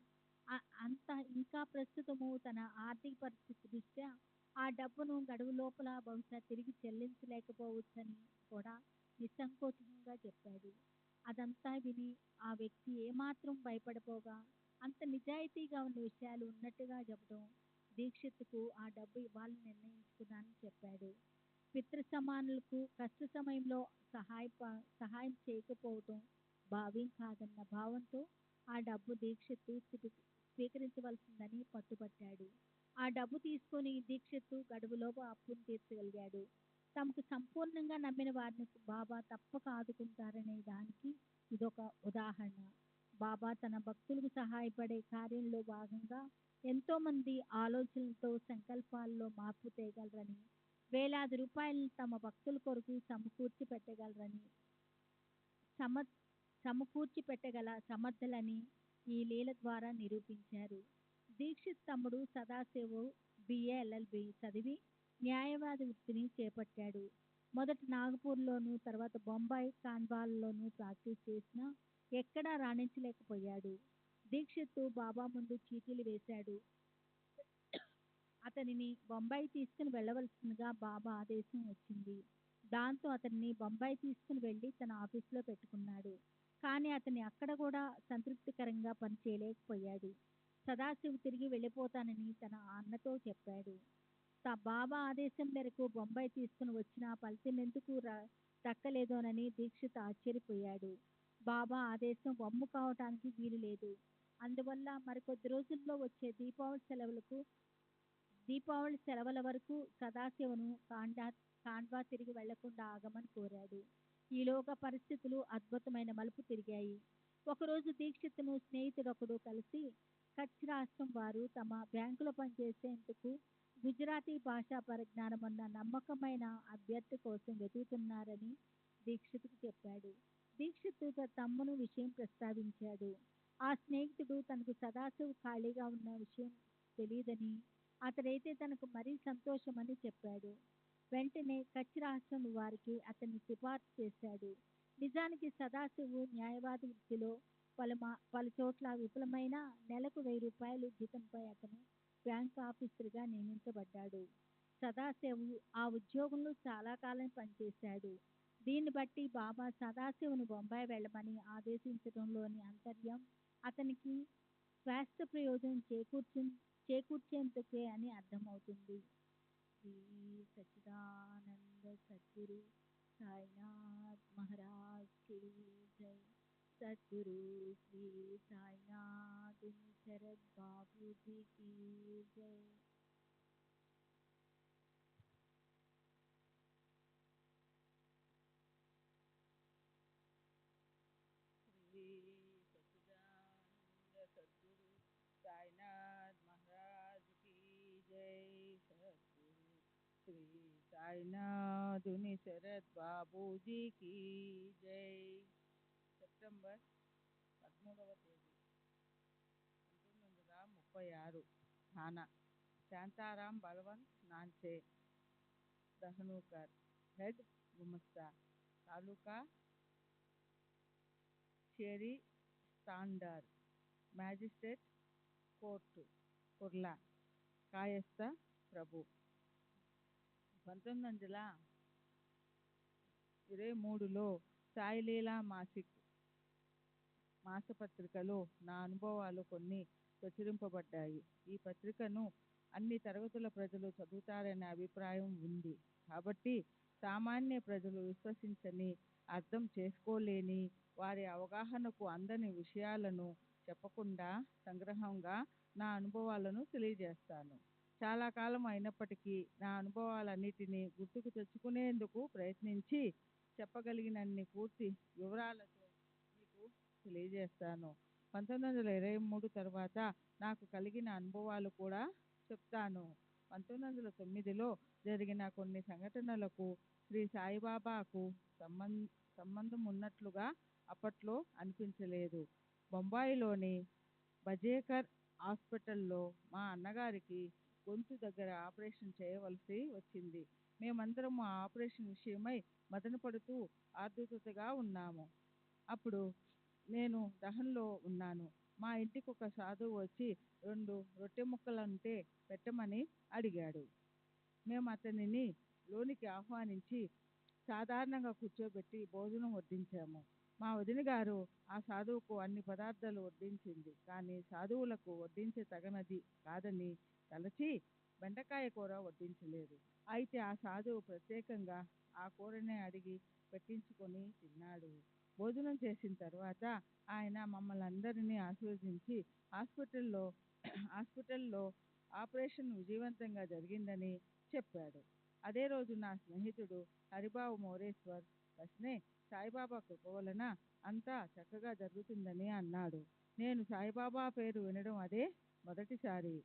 ఇంకా ప్రస్తుతము తన ఆర్థిక పరిస్థితి దృష్ట్యా ఆ డబ్బును గడువు లోపల బహుశా తిరిగి చెల్లించలేకపోవచ్చని కూడా నిస్సంకోచంగా చెప్పాడు. అదంతా విని ఆ వ్యక్తి ఏమాత్రం భయపడిపోగా అంత నిజాయితీగా ఉన్న విషయాలు ఉన్నట్టుగా చెప్పడం దీక్షిత్కు ఆ డబ్బు ఇవ్వాలని నిర్ణయించుకున్నానని చెప్పాడు. పితృ సమానులకు కష్ట సమయంలో సహాయం చేయకపోవటం భావ్యం కాదన్న భావంతో ఆ డబ్బు దీక్షిత్ స్వీకరించవలసిందని పట్టుబట్టాడు. ఆ డబ్బు తీసుకొని దీక్షిత్ గడువులోపు అప్పును తీర్చగలిగాడు. తమకు సంపూర్ణంగా నమ్మిన వారిని బాబా తప్పక ఆదుకుంటారనే దానికి ఇదొక ఉదాహరణ. బాబా తన భక్తులకు సహాయపడే కార్యంలో భాగంగా ఎంతో మంది ఆలోచనలతో సంకల్పాల్లో మార్పు తేగలరని, వేలాది రూపాయలను తమ భక్తుల కొరకు సమకూర్చి పెట్టగల సమర్థులని ఈ లీల ద్వారా నిరూపించారు. దీక్షిత్ తమ్ముడు సదాశివ్ BA LLB చదివి న్యాయవాది వృత్తిని చేపట్టాడు. మొదట నాగపూర్లోను, తర్వాత బొంబాయి, కాన్వాల్లోనూ ప్రాక్టీస్ చేసినా ఎక్కడా రాణించలేకపోయాడు. దీక్షిత్తు బాబా ముందు చీటీలు వేశాడు. అతనిని బొంబాయి తీసుకుని వెళ్ళవలసిందిగా బాబా ఆదేశం వచ్చింది. దాంతో అతన్ని బొంబాయి తీసుకుని వెళ్ళి తన ఆఫీసులో పెట్టుకున్నాడు. కానీ అతన్ని అక్కడ కూడా సంతృప్తికరంగా పనిచేయలేకపోయాడు. సదాశివ్ తిరిగి వెళ్ళిపోతానని తన అన్నతో చెప్పాడు. బాబా ఆదేశం మేరకు బొంబాయి తీసుకుని వచ్చిన ఫలితం ఎందుకు దక్కలేదోనని దీక్షిత్ ఆశ్చర్యపోయాడు. బాబా ఆదేశం వమ్ము కావటానికి వీలు లేదు. అందువల్ల మరికొద్ది రోజుల్లో వచ్చే దీపావళి సెలవుల వరకు సదాశివను ఖాండ్వా తిరిగి వెళ్లకుండా ఆగమని కోరాడు. ఈలోగా పరిస్థితులు అద్భుతమైన మలుపు తిరిగాయి. ఒకరోజు దీక్షిత్తును స్నేహితుడొకడు కలిసి కచ్ రాష్ట్రం వారు తమ బ్యాంకులో పనిచేసేందుకు గుజరాతీ భాషా పరిజ్ఞానం ఉన్న నమ్మకమైన అభ్యర్థి కోసం వెతుకుతున్నారని దీక్షిత్కు చెప్పాడు. దీక్షిత్ తన తమ్మును విషయం ప్రస్తావించాడు. ఆ స్నేహితుడు తనకు సదాశివ్ ఖాళీగా ఉన్న విషయం తెలియదని, అతడైతే తనకు మరీ సంతోషమని చెప్పాడు. వెంటనే కచ్ రాష్ట్రం వారికి అతన్ని సిఫార్సు చేశాడు. నిజానికి సదాశివ్ న్యాయవాది వృత్తిలో పలుచోట్ల విఫలమైన నెలకు 1000 రూపాయలు జీతంపై అతను బ్యాంక్ ఆఫీసర్గా నియమించబడ్డాడు. సదాశివ్ ఆ ఉద్యోగంలో చాలా కాలం పనిచేశాడు. దీన్ని బట్టి బాబా సదాశివ్ను బొంబాయి వెళ్ళమని ఆదేశించడంలోని ఆంతర్యం అతనికి స్వాస్థ్య ప్రయోజనం చేకూర్చేందుకే అని అర్థమవుతుంది. శ్రీ సచ్చిదానంద సద్గురు సాయినాథ్ మహారాజ్ కి జై. సద్గురు శ్రీ సాయినాథ్ శరద్ బాబూజీ की जय. శ్రీ సచ్చిదానంద సద్గురు సాయినాథ్ మహారాజ్ की जय. సద్గురు శ్రీ సాయినాథుని శరద్ బాబూజీ की जय. సెప్టెంబర్ 13వ తేదీ 1936. థానా శాంతారాం బలవంత్ నాన్సే, దహనూకర్, హెడ్ గుమస్తా, తాలూకా షేరీ స్టాండర్, మ్యాజిస్ట్రేట్ కోర్టు కుర్లా, కాయస్థ ప్రభు. 1923లో సాయిలీలా మాసపత్రికలో నా అనుభవాలు కొన్ని ప్రచురింపబడ్డాయి. ఈ పత్రికను అన్ని తరగతుల ప్రజలు చదువుతారనే అభిప్రాయం ఉంది. కాబట్టి సామాన్య ప్రజలు విశ్వసించని, అర్థం చేసుకోలేని, వారి అవగాహనకు అందని విషయాలను చెప్పకుండా సంగ్రహంగా నా అనుభవాలను తెలియజేస్తాను. చాలా కాలం అయినప్పటికీ నా అనుభవాలన్నిటినీ గుర్తుకు తెచ్చుకునేందుకు ప్రయత్నించి చెప్పగలిగినన్ని పూర్తి వివరాలతో మీకు తెలియజేస్తాను. 1923 తర్వాత నాకు కలిగిన అనుభవాలు కూడా చెప్తాను. 1909లో జరిగిన కొన్ని సంఘటనలకు శ్రీ సాయిబాబాకు సంబంధం ఉన్నట్లుగా అప్పట్లో అనిపించలేదు. బొంబాయిలోని బజేకర్ హాస్పిటల్లో మా అన్నగారికి గొంతు దగ్గర ఆపరేషన్ చేయవలసి వచ్చింది. మేమందరం ఆ ఆపరేషన్ విషయమై మదనపడుతూ ఆదుర్దాగా ఉన్నాము. అప్పుడు నేను దహన్లో ఉన్నాను. మా ఇంటికి ఒక సాధువు వచ్చి 2 రొట్టె ముక్కలుంటే పెట్టమని అడిగాడు. మేము అతనిని లోనికి ఆహ్వానించి సాధారణంగా కూర్చోబెట్టి భోజనం వడ్డించాము. మా వదిన గారు ఆ సాధువుకు అన్ని పదార్థాలు వడ్డించింది. కానీ సాధువులకు వడ్డించే తగనది కాదని తలచి బెండకాయ కూర వడ్డించలేదు. అయితే ఆ సాధువు ప్రత్యేకంగా ఆ కూరనే అడిగి పెట్టించుకొని తిన్నాడు. భోజనం చేసిన తర్వాత ఆయన మమ్మల్ని అందరినీ ఆశీర్వదించి హాస్పిటల్లో ఆపరేషన్ విజయవంతంగా జరిగిందని చెప్పాడు. అదే రోజు నా స్నేహితుడు హరిబాబు మోరేశ్వర్ బస్నే సాయిబాబా కృప వలన అంతా చక్కగా జరుగుతుందని అన్నాడు. నేను సాయిబాబా పేరు వినడం అదే మొదటిసారి.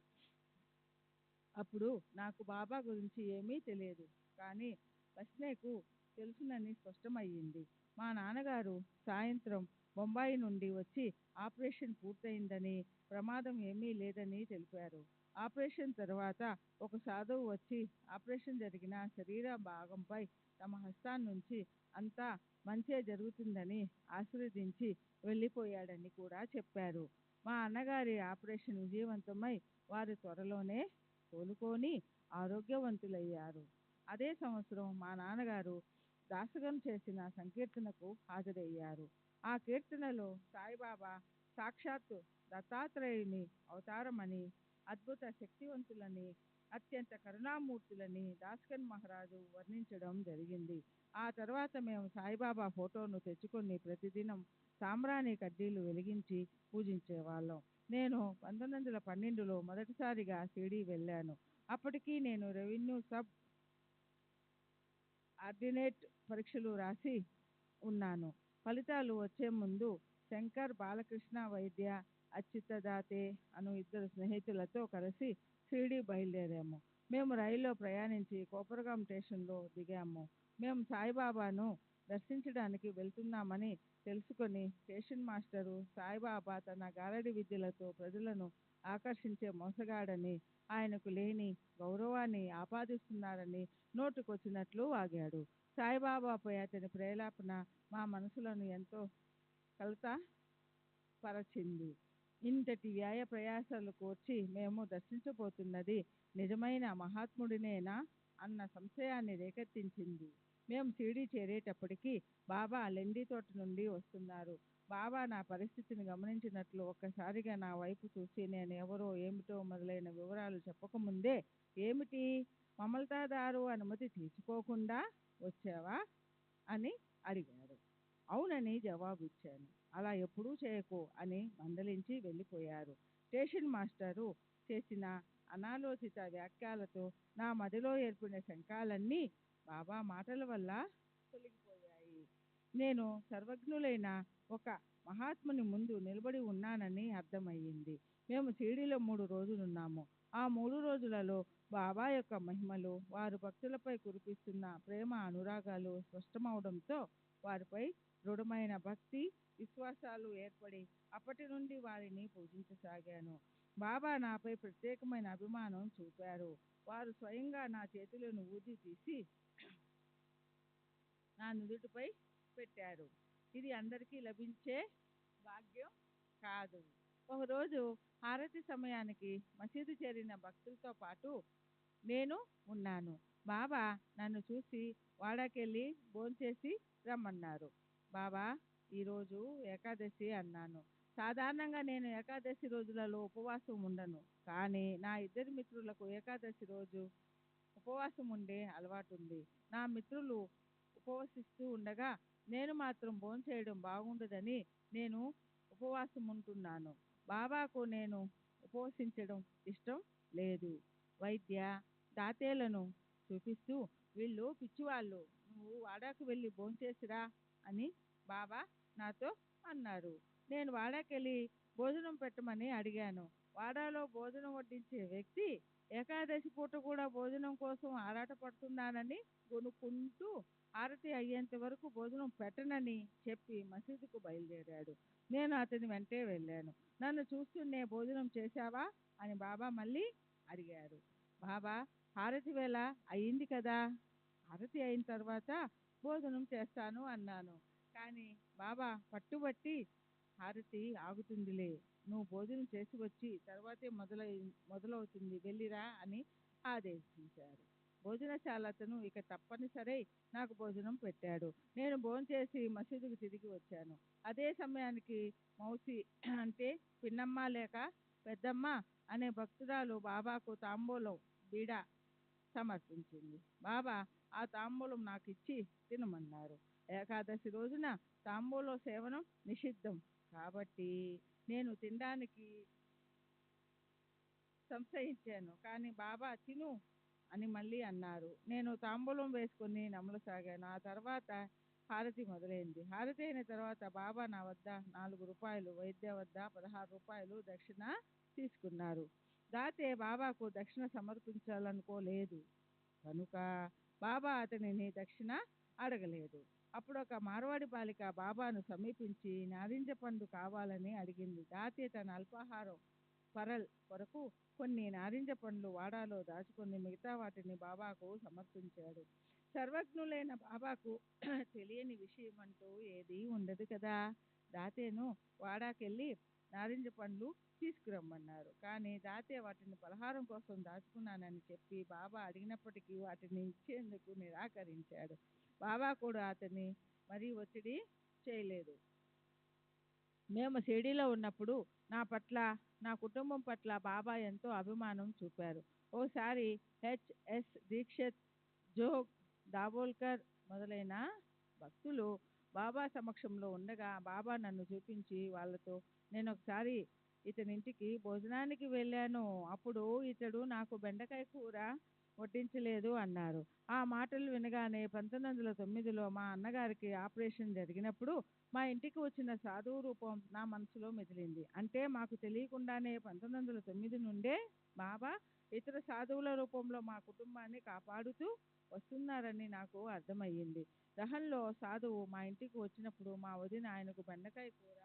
అప్పుడు నాకు బాబా గురించి ఏమీ తెలియదు. కానీ బస్నేకు తెలుసునని స్పష్టమయ్యింది. మా నాన్నగారు సాయంత్రం బొంబాయి నుండి వచ్చి ఆపరేషన్ పూర్తయిందని, ప్రమాదం ఏమీ లేదని తెలిపారు. ఆపరేషన్ తర్వాత ఒక సాధువు వచ్చి ఆపరేషన్ జరిగిన శరీర భాగంపై తమ హస్తాన్నుంచి అంతా మంచే జరుగుతుందని ఆశీర్వదించి వెళ్ళిపోయాడని కూడా చెప్పారు. మా అన్నగారి ఆపరేషన్ విజయవంతమై వారు త్వరలోనే కోలుకొని ఆరోగ్యవంతులయ్యారు. అదే సంవత్సరం మా నాన్నగారు దాసగం చేసిన సంకీర్తనకు హాజరయ్యారు. ఆ కీర్తనలో సాయిబాబా సాక్షాత్తు దత్తాత్రేయుని అవతారమని, అద్భుత శక్తివంతులని, అత్యంత కరుణామూర్తులని దాస్కన్ మహారాజు వర్ణించడం జరిగింది. ఆ తర్వాత మేము సాయిబాబా ఫోటోను తెచ్చుకొని ప్రతిదినం సాంబ్రాణి కడ్డీలు వెలిగించి పూజించేవాళ్ళం. నేను 1912లో మొదటిసారిగా షిరిడీ వెళ్ళాను. అప్పటికి నేను రెవెన్యూ సబ్ ఆర్డినేట్ పరీక్షలు రాసి ఉన్నాను. ఫలితాలు వచ్చే ముందు శంకర్, బాలకృష్ణ వైద్య, అచ్యుతదాతే అను ఇద్దరు స్నేహితులతో కలిసి షిరిడీ బయలుదేరాము. మేము రైల్లో ప్రయాణించి కోపరగాం స్టేషన్లో దిగాము. మేము సాయిబాబాను దర్శించడానికి వెళ్తున్నామని తెలుసుకొని స్టేషన్ మాస్టరు సాయిబాబా తన గారడి విద్యలతో ప్రజలను ఆకర్షించే మోసగాడని, ఆయనకు లేని గౌరవాన్ని ఆపాదిస్తున్నారని నోటుకొచ్చినట్లు వాగాడు. సాయిబాబాపై అతని ప్రేలాపన మా మనసులను ఎంతో కలతపరచింది. ఇంతటి వ్యయ ప్రయాసాలు కోర్చి మేము దర్శించబోతున్నది నిజమైన మహాత్ముడినేనా అన్న సంశయాన్ని రేకెత్తించింది. మేము షిరిడీ చేరేటప్పటికి బాబా లెండి తోట నుండి వస్తున్నారు. బాబా నా పరిస్థితిని గమనించినట్లు ఒక్కసారిగా నా వైపు చూసి నేను ఎవరో ఏమిటో మొదలైన వివరాలు చెప్పకముందే, ఏమిటి మమల్తాదారు అనుమతి తీసుకోకుండా వచ్చావా అని అడిగారు. అవునని జవాబు ఇచ్చాను. అలా ఎప్పుడూ చేయకు అని మందలించి వెళ్ళిపోయారు. స్టేషన్ మాస్టరు చేసిన అనాలోచిత వ్యాఖ్యలతో నా మదిలో ఏర్పడిన శంకాలన్నీ బాబా మాటల వల్ల తొలగిపోయాయి. నేను సర్వజ్ఞులైన ఒక మహాత్ముని ముందు నిలబడి ఉన్నానని అర్థమయ్యింది. మేము షిరిడీలో 3 రోజులున్నాము. ఆ 3 రోజులలో బాబా యొక్క మహిమలు, వారు భక్తులపై కురిపిస్తున్న ప్రేమ అనురాగాలు స్పష్టమవడంతో వారిపై దృఢమైన భక్తి విశ్వాసాలు ఏర్పడి అప్పటి నుండి వారిని పూజించసాగాను. బాబా నాపై ప్రత్యేకమైన అభిమానం చూపారు. వారు స్వయంగా నా చేతులను ఊది తీసి నా నుదుటిపై పెట్టారు. ఇది అందరికీ లభించే భాగ్యం కాదు. ఒకరోజు హారతి సమయానికి మసీదు చేరిన భక్తులతో పాటు నేను ఉన్నాను. బాబా నన్ను చూసి వాడాకెళ్ళి భోంచేసి రమ్మన్నారు. బాబా, ఈరోజు ఏకాదశి అన్నాను. సాధారణంగా నేను ఏకాదశి రోజులలో ఉపవాసం ఉండను. కానీ నా ఇద్దరి మిత్రులకు ఏకాదశి రోజు ఉపవాసం ఉండే అలవాటుంది. నా మిత్రులు ఉపవసిస్తూ ఉండగా నేను మాత్రం భోంచేయడం బాగుండదని నేను ఉపవాసం ఉంటున్నాను. బాబాకు నేను ఉపవసించడం ఇష్టం లేదు. వైద్య దాతేలను చూపిస్తూ, వీళ్ళు పిచ్చివాళ్ళు, నువ్వు వాడాకు వెళ్ళి భోంచేసిరా అని బాబా నాతో అన్నారు. నేను వాడాకెళ్ళి భోజనం పెట్టమని అడిగాను. వాడాలో భోజనం వడ్డించే వ్యక్తి ఏకాదశి పూట కూడా భోజనం కోసం ఆరాటపడుతున్నానని గొనుక్కుంటూ హారతి అయ్యేంత వరకు భోజనం పెట్టనని చెప్పి మసీదుకు బయలుదేరాడు. నేను అతని వెంటే వెళ్ళాను. నన్ను చూస్తూనే భోజనం చేశావా అని బాబా మళ్ళీ అడిగారు. బాబా, హారతి వేళ అయింది కదా, హారతి అయిన తర్వాత భోజనం చేస్తాను అన్నాను. కానీ బాబా పట్టుబట్టి, హారతి ఆగుతుందిలే, నువ్వు భోజనం చేసి వచ్చి తర్వాతే మొదలవుతుంది, వెళ్ళిరా అని ఆదేశించారు. భోజనశాల అతను ఇక తప్పనిసరి నాకు భోజనం పెట్టాడు. నేను భోంచేసి మసీదుకు తిరిగి వచ్చాను. అదే సమయానికి మౌసి అంటే పిన్నమ్మ లేక పెద్దమ్మ అనే భక్తురాలు బాబాకు తాంబూలం బీడ సమర్పించింది. బాబా ఆ తాంబూలం నాకు ఇచ్చి తినమన్నారు. ఏకాదశి రోజున తాంబూలం సేవనం నిషిద్ధం కాబట్టి నేను తినడానికి సంశయించాను. కానీ బాబా తిను అని మళ్ళీ అన్నారు. నేను తాంబూలం వేసుకొని నమలసాగాను. ఆ తర్వాత హారతి మొదలైంది. హారతి అయిన తర్వాత బాబా నా వద్ద 4 రూపాయలు, వైద్య వద్ద 16 రూపాయలు దక్షిణ తీసుకున్నారు. దాతే బాబాకు దక్షిణ సమర్పించాలనుకోలేదు కనుక బాబా అతనిని దక్షిణ అడగలేదు. అప్పుడు ఒక మార్వాడి బాలిక బాబాను సమీపించి నారింజ పండు కావాలని అడిగింది. దాతే తన అల్పాహారం పరల్ కొరకు కొన్ని నారింజ పండ్లు వాడాలో దాచుకొని మిగతా వాటిని బాబాకు సమర్పించాడు. సర్వజ్ఞులైన బాబాకు తెలియని విషయం అంటూ ఏదీ ఉండదు కదా. దాతేను వాడాకెళ్ళి నారింజ పండ్లు తీసుకురమ్మన్నారు. కానీ దాతే వాటిని పలహారం కోసం దాచుకున్నానని చెప్పి బాబా అడిగినప్పటికీ వాటిని ఇచ్చేందుకు నిరాకరించాడు. బాబా కూడా అతన్ని మరీ ఒత్తిడి చేయలేదు. మేము షిరిడీలో ఉన్నప్పుడు నా పట్ల, నా కుటుంబం పట్ల బాబా ఎంతో అభిమానం చూపారు. ఓసారి హెచ్ఎస్ దీక్షిత్, జోగ్ దాబోల్కర్ మొదలైన భక్తులు బాబా సమక్షంలో ఉండగా బాబా నన్ను చూపించి వాళ్ళతో, నేను ఒకసారి ఇతనింటికి భోజనానికి వెళ్ళాను, అప్పుడు ఇతడు నాకు బెండకాయ కూర వడ్డించలేదు అన్నారు. ఆ మాటలు వినగానే 1909లో మా అన్నగారికి ఆపరేషన్ జరిగినప్పుడు మా ఇంటికి వచ్చిన సాధువు రూపం నా మనసులో మెదిలింది. అంటే మాకు తెలియకుండానే 1909 నుండే బాబా ఇతర సాధువుల రూపంలో మా కుటుంబాన్ని కాపాడుతూ వస్తున్నారని నాకు అర్థమయ్యింది. దహన్లో సాధువు మా ఇంటికి వచ్చినప్పుడు మా వదిన ఆయనకు బెండకాయ కూర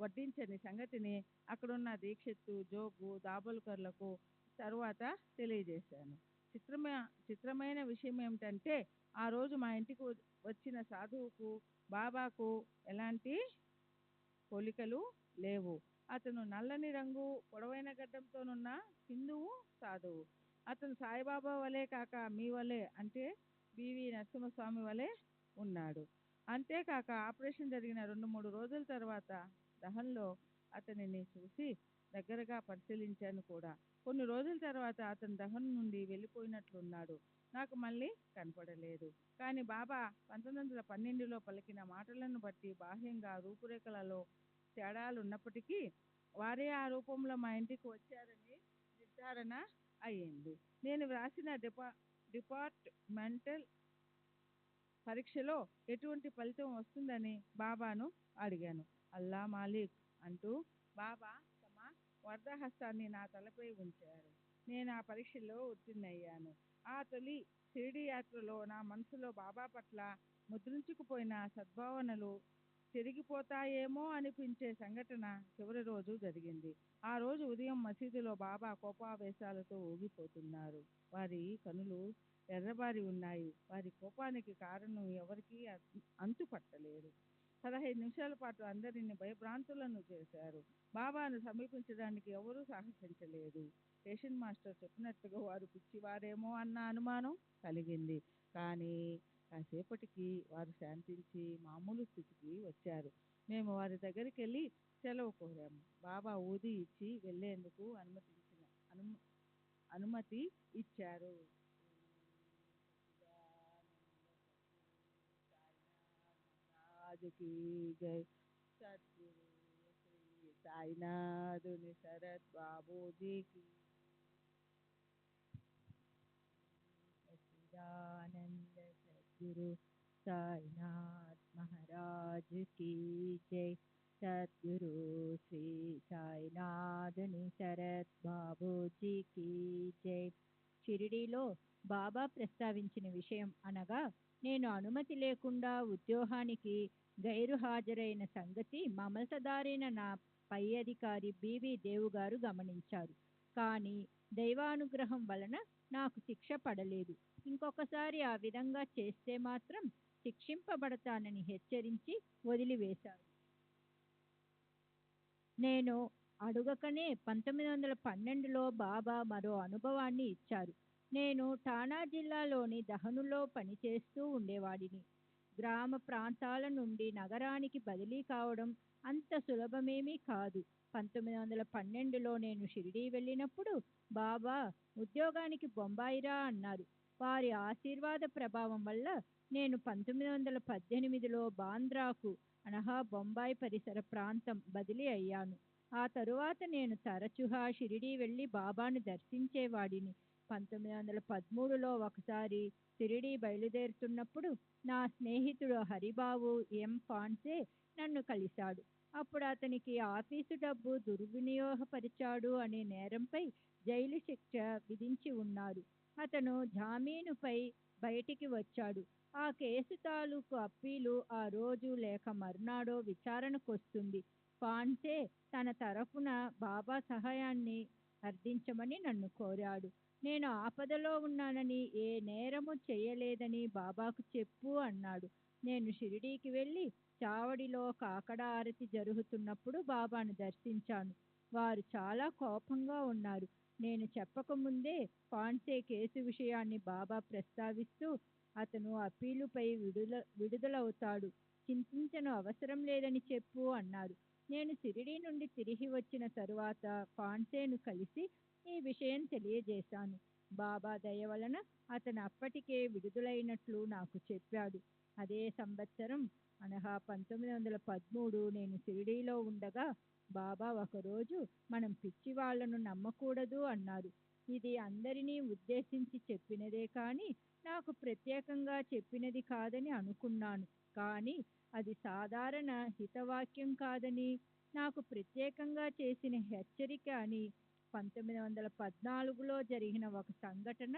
వడ్డించని సంగతిని అక్కడున్న దీక్షిత్తు, జోగు, దాబోల్కర్లకు తరువాత తెలియజేశాను. చిత్రమైన విషయం ఏమిటంటే ఆ రోజు మా ఇంటికి వచ్చిన సాధువుకు బాబాకు ఎలాంటి పోలికలు లేవు. అతను నల్లని రంగు, పొడవైన గడ్డంతోనున్న హిందువు సాధువు. అతను సాయిబాబా వలె కాక మీ వలె, అంటే బివి నరసింహస్వామి వలె ఉన్నాడు. అంతేకాక ఆపరేషన్ జరిగిన 2-3 రోజుల తర్వాత దహన్లో అతనిని చూసి దగ్గరగా పరిశీలించాను కూడా. కొన్ని రోజుల తర్వాత అతను దహన్ నుండి వెళ్ళిపోయినట్లున్నాడు. నాకు మళ్ళీ కనపడలేదు. కానీ బాబా 1912లో పలికిన మాటలను బట్టి బాహ్యంగా రూపురేఖలలో తేడాలున్నప్పటికీ వారే ఆ రూపంలో మా ఇంటికి వచ్చారని నిర్ధారణ అయ్యింది. నేను వ్రాసిన డిపార్ట్మెంటల్ పరీక్షలో ఎటువంటి ఫలితం వస్తుందని బాబాను అడిగాను. అల్లా మాలిక్ అంటూ బాబా తమ వర్ధహస్తాన్ని నా తలపై ఉంచారు. నేను ఆ పరీక్షలో ఉత్తీర్ణయ్యాను. ఆ తొలి షిరిడీ యాత్రలో నా మనసులో బాబా పట్ల ముద్రించుకుపోయిన సద్భావనలు చెరిగిపోతాయేమో అనిపించే సంఘటన చివరి రోజు జరిగింది. ఆ రోజు ఉదయం మసీదులో బాబా కోపావేశాలతో ఊగిపోతున్నారు. వారి కనులు ఎర్రబారి ఉన్నాయి. వారి కోపానికి కారణం ఎవరికీ అంతు పట్టలేదు. 15 నిమిషాల పాటు అందరినీ భయభ్రాంతులను చేశారు. బాబాను సమీపించడానికి ఎవరూ సాహసించలేదు. స్టేషన్ మాస్టర్ చెప్పినట్టుగా వారు పిచ్చివారేమో అన్న అనుమానం కలిగింది. కానీ కాసేపటికి వారు శాంతించి మామూలు స్థితికి వచ్చారు. మేము వారి దగ్గరికి వెళ్ళి సెలవు కోరాము. బాబా ఊది ఇచ్చి వెళ్ళేందుకు అనుమతి ఇచ్చారు. की जय सद्गुरु श्री साईनाथ शरद बाबू जी की सच्चिदानंद सद्गुरु साईनाथ महाराज की जय सद्गुरु श्री साईनाथ शरद बाबू जी की जय. షిరిడీలో బాబా ప్రస్తావించిన విషయం అనగా నేను అనుమతి లేకుండా ఉద్యోగానికి గైరు హాజరైన సంగతి మమతదారైన నా పై అధికారి బివి దేవు గారు గమనించారు. కానీ దైవానుగ్రహం వలన నాకు శిక్ష పడలేదు. ఇంకొకసారి ఆ విధంగా చేస్తే మాత్రం శిక్షింపబడతానని హెచ్చరించి వదిలివేశారు. నేను అడుగకనే 1912లో బాబా మరో అనుభవాన్ని ఇచ్చారు. నేను ఠానా జిల్లాలోని దహనులో పనిచేస్తూ ఉండేవాడిని. గ్రామ ప్రాంతాల నుండి నగరానికి బదిలీ కావడం అంత సులభమేమీ కాదు. 1912లో నేను షిరిడీ వెళ్ళినప్పుడు బాబా ఉద్యోగానికి బొంబాయిరా అన్నారు. వారి ఆశీర్వాద ప్రభావం వల్ల నేను 1918లో బాంద్రాకు అనగా బొంబాయి పరిసర ప్రాంతం బదిలీ అయ్యాను. ఆ తరువాత నేను తరచుగా షిరిడీ వెళ్ళి బాబాను దర్శించేవాడిని. 1913లో ఒకసారి షిరిడీ బయలుదేరుతున్నప్పుడు నా స్నేహితుడు హరిబాబు ఎం పాన్సే నన్ను కలిశాడు. అప్పుడు అతనికి ఆఫీసు డబ్బు దుర్వినియోగపరిచాడు అనే నేరంపై జైలు శిక్ష విధించి ఉన్నారు. అతను జామీనుపై బయటికి వచ్చాడు. ఆ కేసు తాలూకు అప్పీలు ఆ రోజు లేక మర్నాడో విచారణకొస్తుంది. పాన్సే తన తరఫున బాబా సహాయాన్ని అర్థించమని నన్ను కోరాడు. నేను ఆపదలో ఉన్నానని, ఏ నేరము చేయలేదని బాబాకు చెప్పు అన్నాడు. నేను షిరిడీకి వెళ్ళి చావడిలో కాకడ ఆరతి జరుగుతున్నప్పుడు బాబాను దర్శించాను. వారు చాలా కోపంగా ఉన్నారు. నేను చెప్పకముందే పాన్సే కేసు విషయాన్ని బాబా ప్రస్తావిస్తూ, అతను అప్పీలుపై విడుదలవుతాడు, చింతించను అవసరం లేదని చెప్పు అన్నారు. నేను షిరిడీ నుండి తిరిగి వచ్చిన తరువాత పాన్సేను కలిసి ఈ విషయం తెలియజేశాను. బాబా దయ వలన అతను అప్పటికే విడుదలైనట్లు నాకు చెప్పాడు. అదే సంవత్సరం అనగా 1913 నేను షిరిడీలో ఉండగా బాబా ఒకరోజు, మనం పిచ్చివాళ్లను నమ్మకూడదు అన్నారు. ఇది అందరినీ ఉద్దేశించి చెప్పినదే కానీ నాకు ప్రత్యేకంగా చెప్పినది కాదని అనుకున్నాను. కానీ అది సాధారణ హితవాక్యం కాదని, నాకు ప్రత్యేకంగా చేసిన హెచ్చరిక అని 1914లో జరిగిన ఒక సంఘటన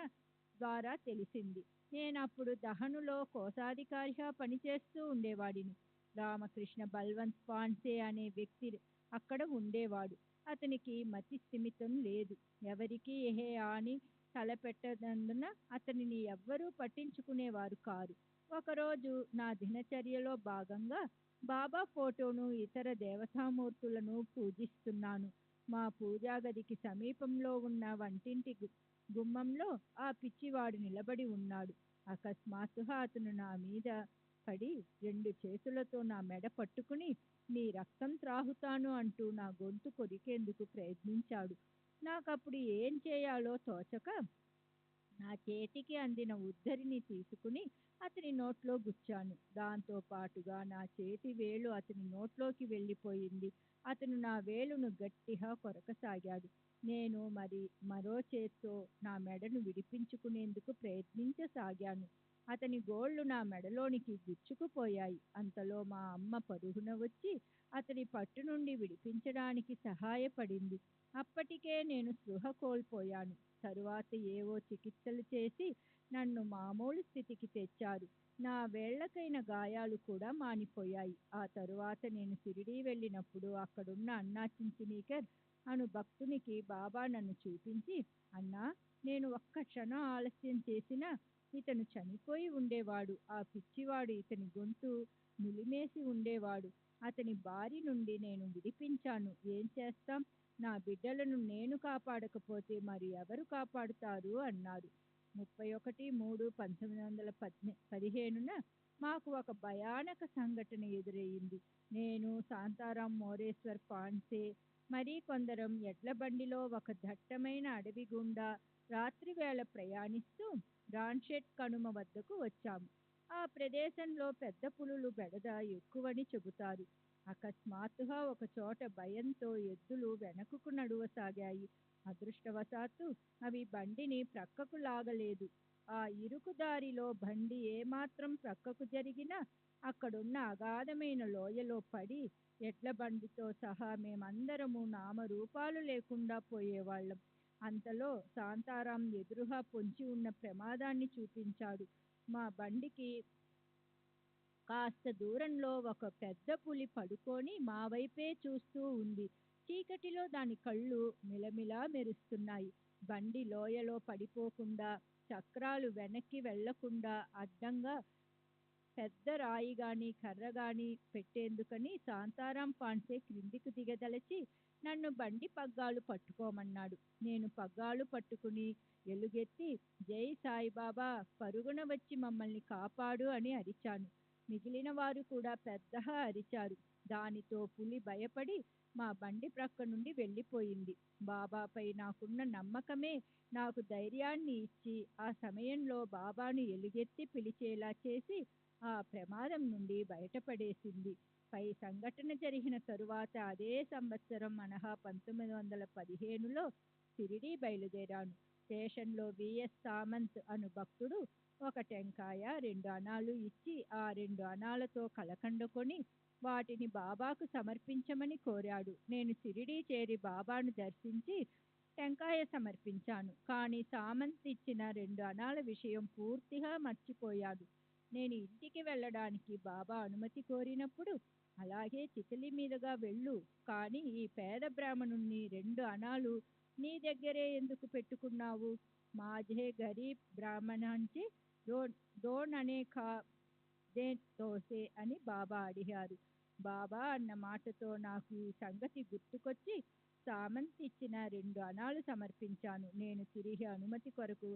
ద్వారా తెలిసింది. నేనప్పుడు దహనులో కోశాధికారిగా పనిచేస్తూ ఉండేవాడిని. రామకృష్ణ బల్వంత్ పాన్సే అనే వ్యక్తి అక్కడ ఉండేవాడు. అతనికి మతి స్థిమితం లేదు. ఎవరికీ ఏ హాని తలపెట్టనందున అతనిని ఎవ్వరూ పట్టించుకునేవారు కారు. ఒకరోజు నా దినచర్యలో భాగంగా బాబా ఫోటోను, ఇతర దేవతామూర్తులను పూజిస్తున్నాను. మా పూజాగదికి సమీపంలో ఉన్న వంటింటి గుమ్మంలో ఆ పిచ్చివాడు నిలబడి ఉన్నాడు. అకస్మాత్తుగా అతను నా మీద పడి 2 చేతులతో నా మెడ పట్టుకుని, నీ రక్తం త్రాగుతాను అంటూ నా గొంతు కొరికేందుకు ప్రయత్నించాడు. నాకప్పుడు ఏం చేయాలో తోచక నా చేతికి అందిన ఉద్దరిని తీసుకుని అతని నోట్లో గుచ్చాను. దాంతో పాటుగా నా చేతి వేలు అతని నోట్లోకి వెళ్ళిపోయింది. అతను నా వేలును గట్టిగా కొరకసాగాడు. నేను మరో చేత్తో నా మెడను విడిపించుకునేందుకు ప్రయత్నించసాగాను. అతని గోళ్లు నా మెడలోనికి గుచ్చుకుపోయాయి. అంతలో మా అమ్మ పరుగున వచ్చి అతని పట్టు నుండి విడిపించడానికి సహాయపడింది. అప్పటికే నేను స్పృహ కోల్పోయాను. తరువాత ఏవో చికిత్సలు చేసి నన్ను మామూలు స్థితికి తెచ్చారు. నా వేళ్లకైన గాయాలు కూడా మానిపోయాయి. ఆ తరువాత నేను షిరిడీ వెళ్ళినప్పుడు అక్కడున్న అన్నా చించినీకర్ అను భక్తునికి బాబా నన్ను చూపించి, అన్నా, నేను ఒక్క క్షణం ఆలస్యం చేసినా ఇతను చనిపోయి ఉండేవాడు. ఆ పిచ్చివాడు ఇతని గొంతు నులిమేసి ఉండేవాడు. అతని బారి నుండి నేను విడిపించాను. ఏం చేస్తాం? నా బిడ్డలను నేను కాపాడకపోతే మరి ఎవరు కాపాడుతారు అన్నారు. 31/3/1915న మాకు ఒక భయానక సంఘటన ఎదురయ్యింది. నేను, శాంతారాం మోరేశ్వర్ పాన్సే, మరి కొందరం ఎడ్ల బండిలో ఒక దట్టమైన అడవి గుండా రాత్రివేళ ప్రయాణిస్తూ రాన్షెట్ కనుమ వద్దకు వచ్చాము. ఆ ప్రదేశంలో పెద్ద పులులు బెడద ఎక్కువని చెబుతారు. అకస్మాత్తుగా ఒక చోట భయంతో ఎద్దులు వెనకకు నడువసాగాయి. అదృష్టవశాత్తు అవి బండిని ప్రక్కకు లాగలేదు. ఆ ఇరుకు దారిలో బండి ఏమాత్రం ప్రక్కకు జరిగినా అక్కడున్న అగాధమైన లోయలో పడి ఎడ్ల బండితో సహా మేమందరము నామరూపాలు లేకుండా పోయేవాళ్ళం. అంతలో శాంతారాం ఎదురుగా పొంచి ఉన్న ప్రమాదాన్ని చూపించాడు. మా బండికి కాస్త దూరంలో ఒక పెద్ద పులి పడుకొని మా వైపే చూస్తూ ఉంది. చీకటిలో దాని కళ్ళు మిలమిలా మెరుస్తున్నాయి. బండి లోయలో పడిపోకుండా, చక్రాలు వెనక్కి వెళ్లకుండా అడ్డంగా పెద్ద రాయి గాని కర్ర గాని పెట్టేందుకని శాంతారాం పాన్సే క్రిందికి దిగదలచి నన్ను బండి పగ్గాలు పట్టుకోమన్నాడు. నేను పగ్గాలు పట్టుకుని ఎలుగెత్తి, జై సాయిబాబా, పరుగున వచ్చి మమ్మల్ని కాపాడు అని అరిచాను. మిగిలిన వారు కూడా పెద్దగా అరిచారు. దానితో పులి భయపడి మా బండి ప్రక్క నుండి వెళ్ళిపోయింది. బాబాపై నాకున్న నమ్మకమే నాకు ధైర్యాన్ని ఇచ్చి ఆ సమయంలో బాబాను ఎలుగెత్తి పిలిచేలా చేసి ఆ ప్రమాదం నుండి బయటపడేసింది. పై సంఘటన జరిగిన తరువాత అదే సంవత్సరం అనగా 1915లో షిరిడీ బయలుదేరాను. స్టేషన్లో విఎస్ సామంత్ అను భక్తుడు ఒక టెంకాయ 2 అణాలు ఇచ్చి ఆ 2 అణాలతో కలకండ కొని వాటిని బాబాకు సమర్పించమని కోరాడు. నేను షిరిడీ చేరి బాబాను దర్శించి టెంకాయ సమర్పించాను. కానీ సామంత్ ఇచ్చిన 2 అణాల విషయం పూర్తిగా మర్చిపోయాడు. నేను ఇంటికి వెళ్ళడానికి బాబా అనుమతి కోరినప్పుడు, అలాగే చితలి మీదుగా వెళ్ళు, కానీ ఈ పేద బ్రాహ్మణుణ్ణి 2 అణాలు నీ దగ్గరే ఎందుకు పెట్టుకున్నావు? మాఝే గరీబ్ బ్రాహ్మణాంచి దోన్ దోన్ అనే ఖా దేన్ తోసే అని బాబా అడిగారు. బాబా అన్న మాటతో నాకు ఈ సంగతి గుర్తుకొచ్చి సామంత్ ఇచ్చిన 2 అణాలు సమర్పించాను. నేను తిరిగి అనుమతి కొరకు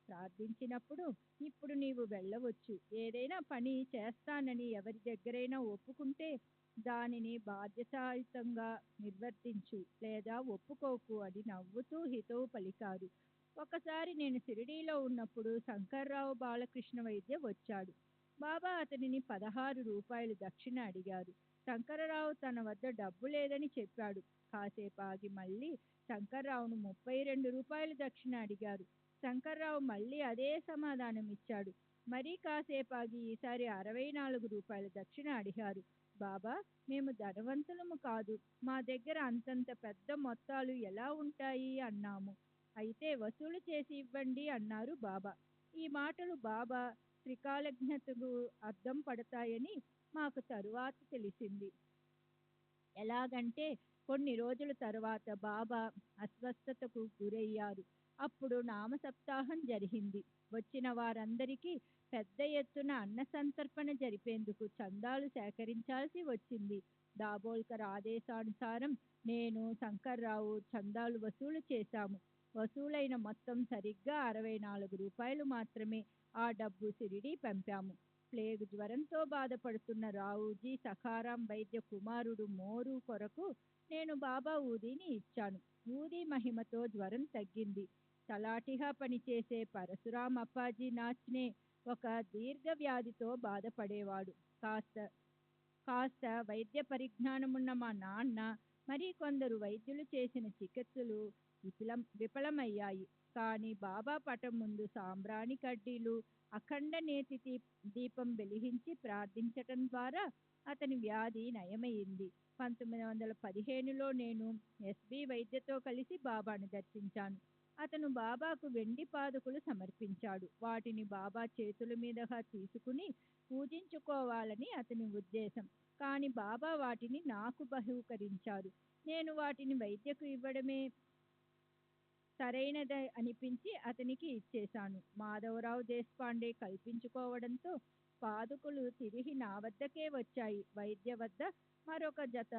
ప్రార్థించినప్పుడు, ఇప్పుడు నీవు వెళ్ళవచ్చు. ఏదైనా పని చేస్తానని ఎవరి దగ్గరైనా ఒప్పుకుంటే దానిని బాధ్యతాయుతంగా నిర్వర్తించు, లేదా ఒప్పుకోకు అని నవ్వుతూ హితవు పలికారు. ఒకసారి నేను షిరిడీలో ఉన్నప్పుడు శంకర్రావు బాలకృష్ణ వైద్య వచ్చాడు. బాబా అతనిని 16 రూపాయలు దక్షిణ అడిగారు. శంకర్రావు తన వద్ద డబ్బు లేదని చెప్పాడు. కాసేపు ఆగి మళ్ళీ శంకర్రావును 32 రూపాయలు దక్షిణ అడిగారు. శంకర్రావు మళ్ళీ అదే సమాధానం ఇచ్చాడు. మరీ కాసేపు ఆగి ఈసారి 64 రూపాయల దక్షిణ అడిగారు. బాబా, మేము ధనవంతులము కాదు, మా దగ్గర అంతంత పెద్ద మొత్తాలు ఎలా ఉంటాయి అన్నాము. అయితే వసూలు చేసి ఇవ్వండి అన్నారు బాబా. ఈ మాటలు బాబా త్రికాలజ్ఞతకు అద్దం పడతాయని మాకు తరువాత తెలిసింది. ఎలాగంటే కొన్ని రోజుల తరువాత బాబా అస్వస్థతకు గురయ్యారు. అప్పుడు నామసప్తాహం జరిగింది. వచ్చిన వారందరికీ పెద్ద ఎత్తున అన్న సంతర్పణ జరిపేందుకు చందాలు సేకరించాల్సి వచ్చింది. దాబోల్కర్ ఆదేశానుసారం నేను శంకర్రావు చందాలు వసూలు చేశాము. వసూలైన మొత్తం సరిగ్గా 64 రూపాయలు మాత్రమే. ఆ డబ్బు షిరిడీ పంపాము. ప్లేగు జ్వరంతో బాధపడుతున్న రావుజీ సఖారాం వైద్య కుమారుడు మోరు కొరకు నేను బాబా ఊదీని ఇచ్చాను. ఊదీ మహిమతో జ్వరం తగ్గింది. తలాటిగా పనిచేసే పరశురాం అప్పాజీ నాచ్నే ఒక దీర్ఘ వ్యాధితో బాధపడేవాడు. కాస్త కాస్త వైద్య పరిజ్ఞానమున్న మా నాన్న మరి కొందరు వైద్యులు చేసిన చికిత్సలు విఫలమయ్యాయి. కానీ బాబా పటం ముందు సాంబ్రాణి కడ్డీలు, అఖండ నేతి దీపం వెలిగించి ప్రార్థించటం ద్వారా అతని వ్యాధి నయమైంది. 1915లో నేను ఎస్బి వైద్యతో కలిసి బాబాను దర్శించాను. అతను బాబాకు వెండి పాదుకులు సమర్పించాడు. వాటిని బాబా చేతుల మీదుగా తీసుకుని పూజించుకోవాలని అతని ఉద్దేశం. కానీ బాబా వాటిని నాకు బహూకరించారు. నేను వాటిని వైద్యకు ఇవ్వడమే సరైనది అనిపించి అతనికి ఇచ్చేశాను. మాధవరావు దేశపాండే కల్పించుకోవడంతో పాదుకులు తిరిగి నా వద్దకే వచ్చాయి. వైద్య వద్ద మరొక జత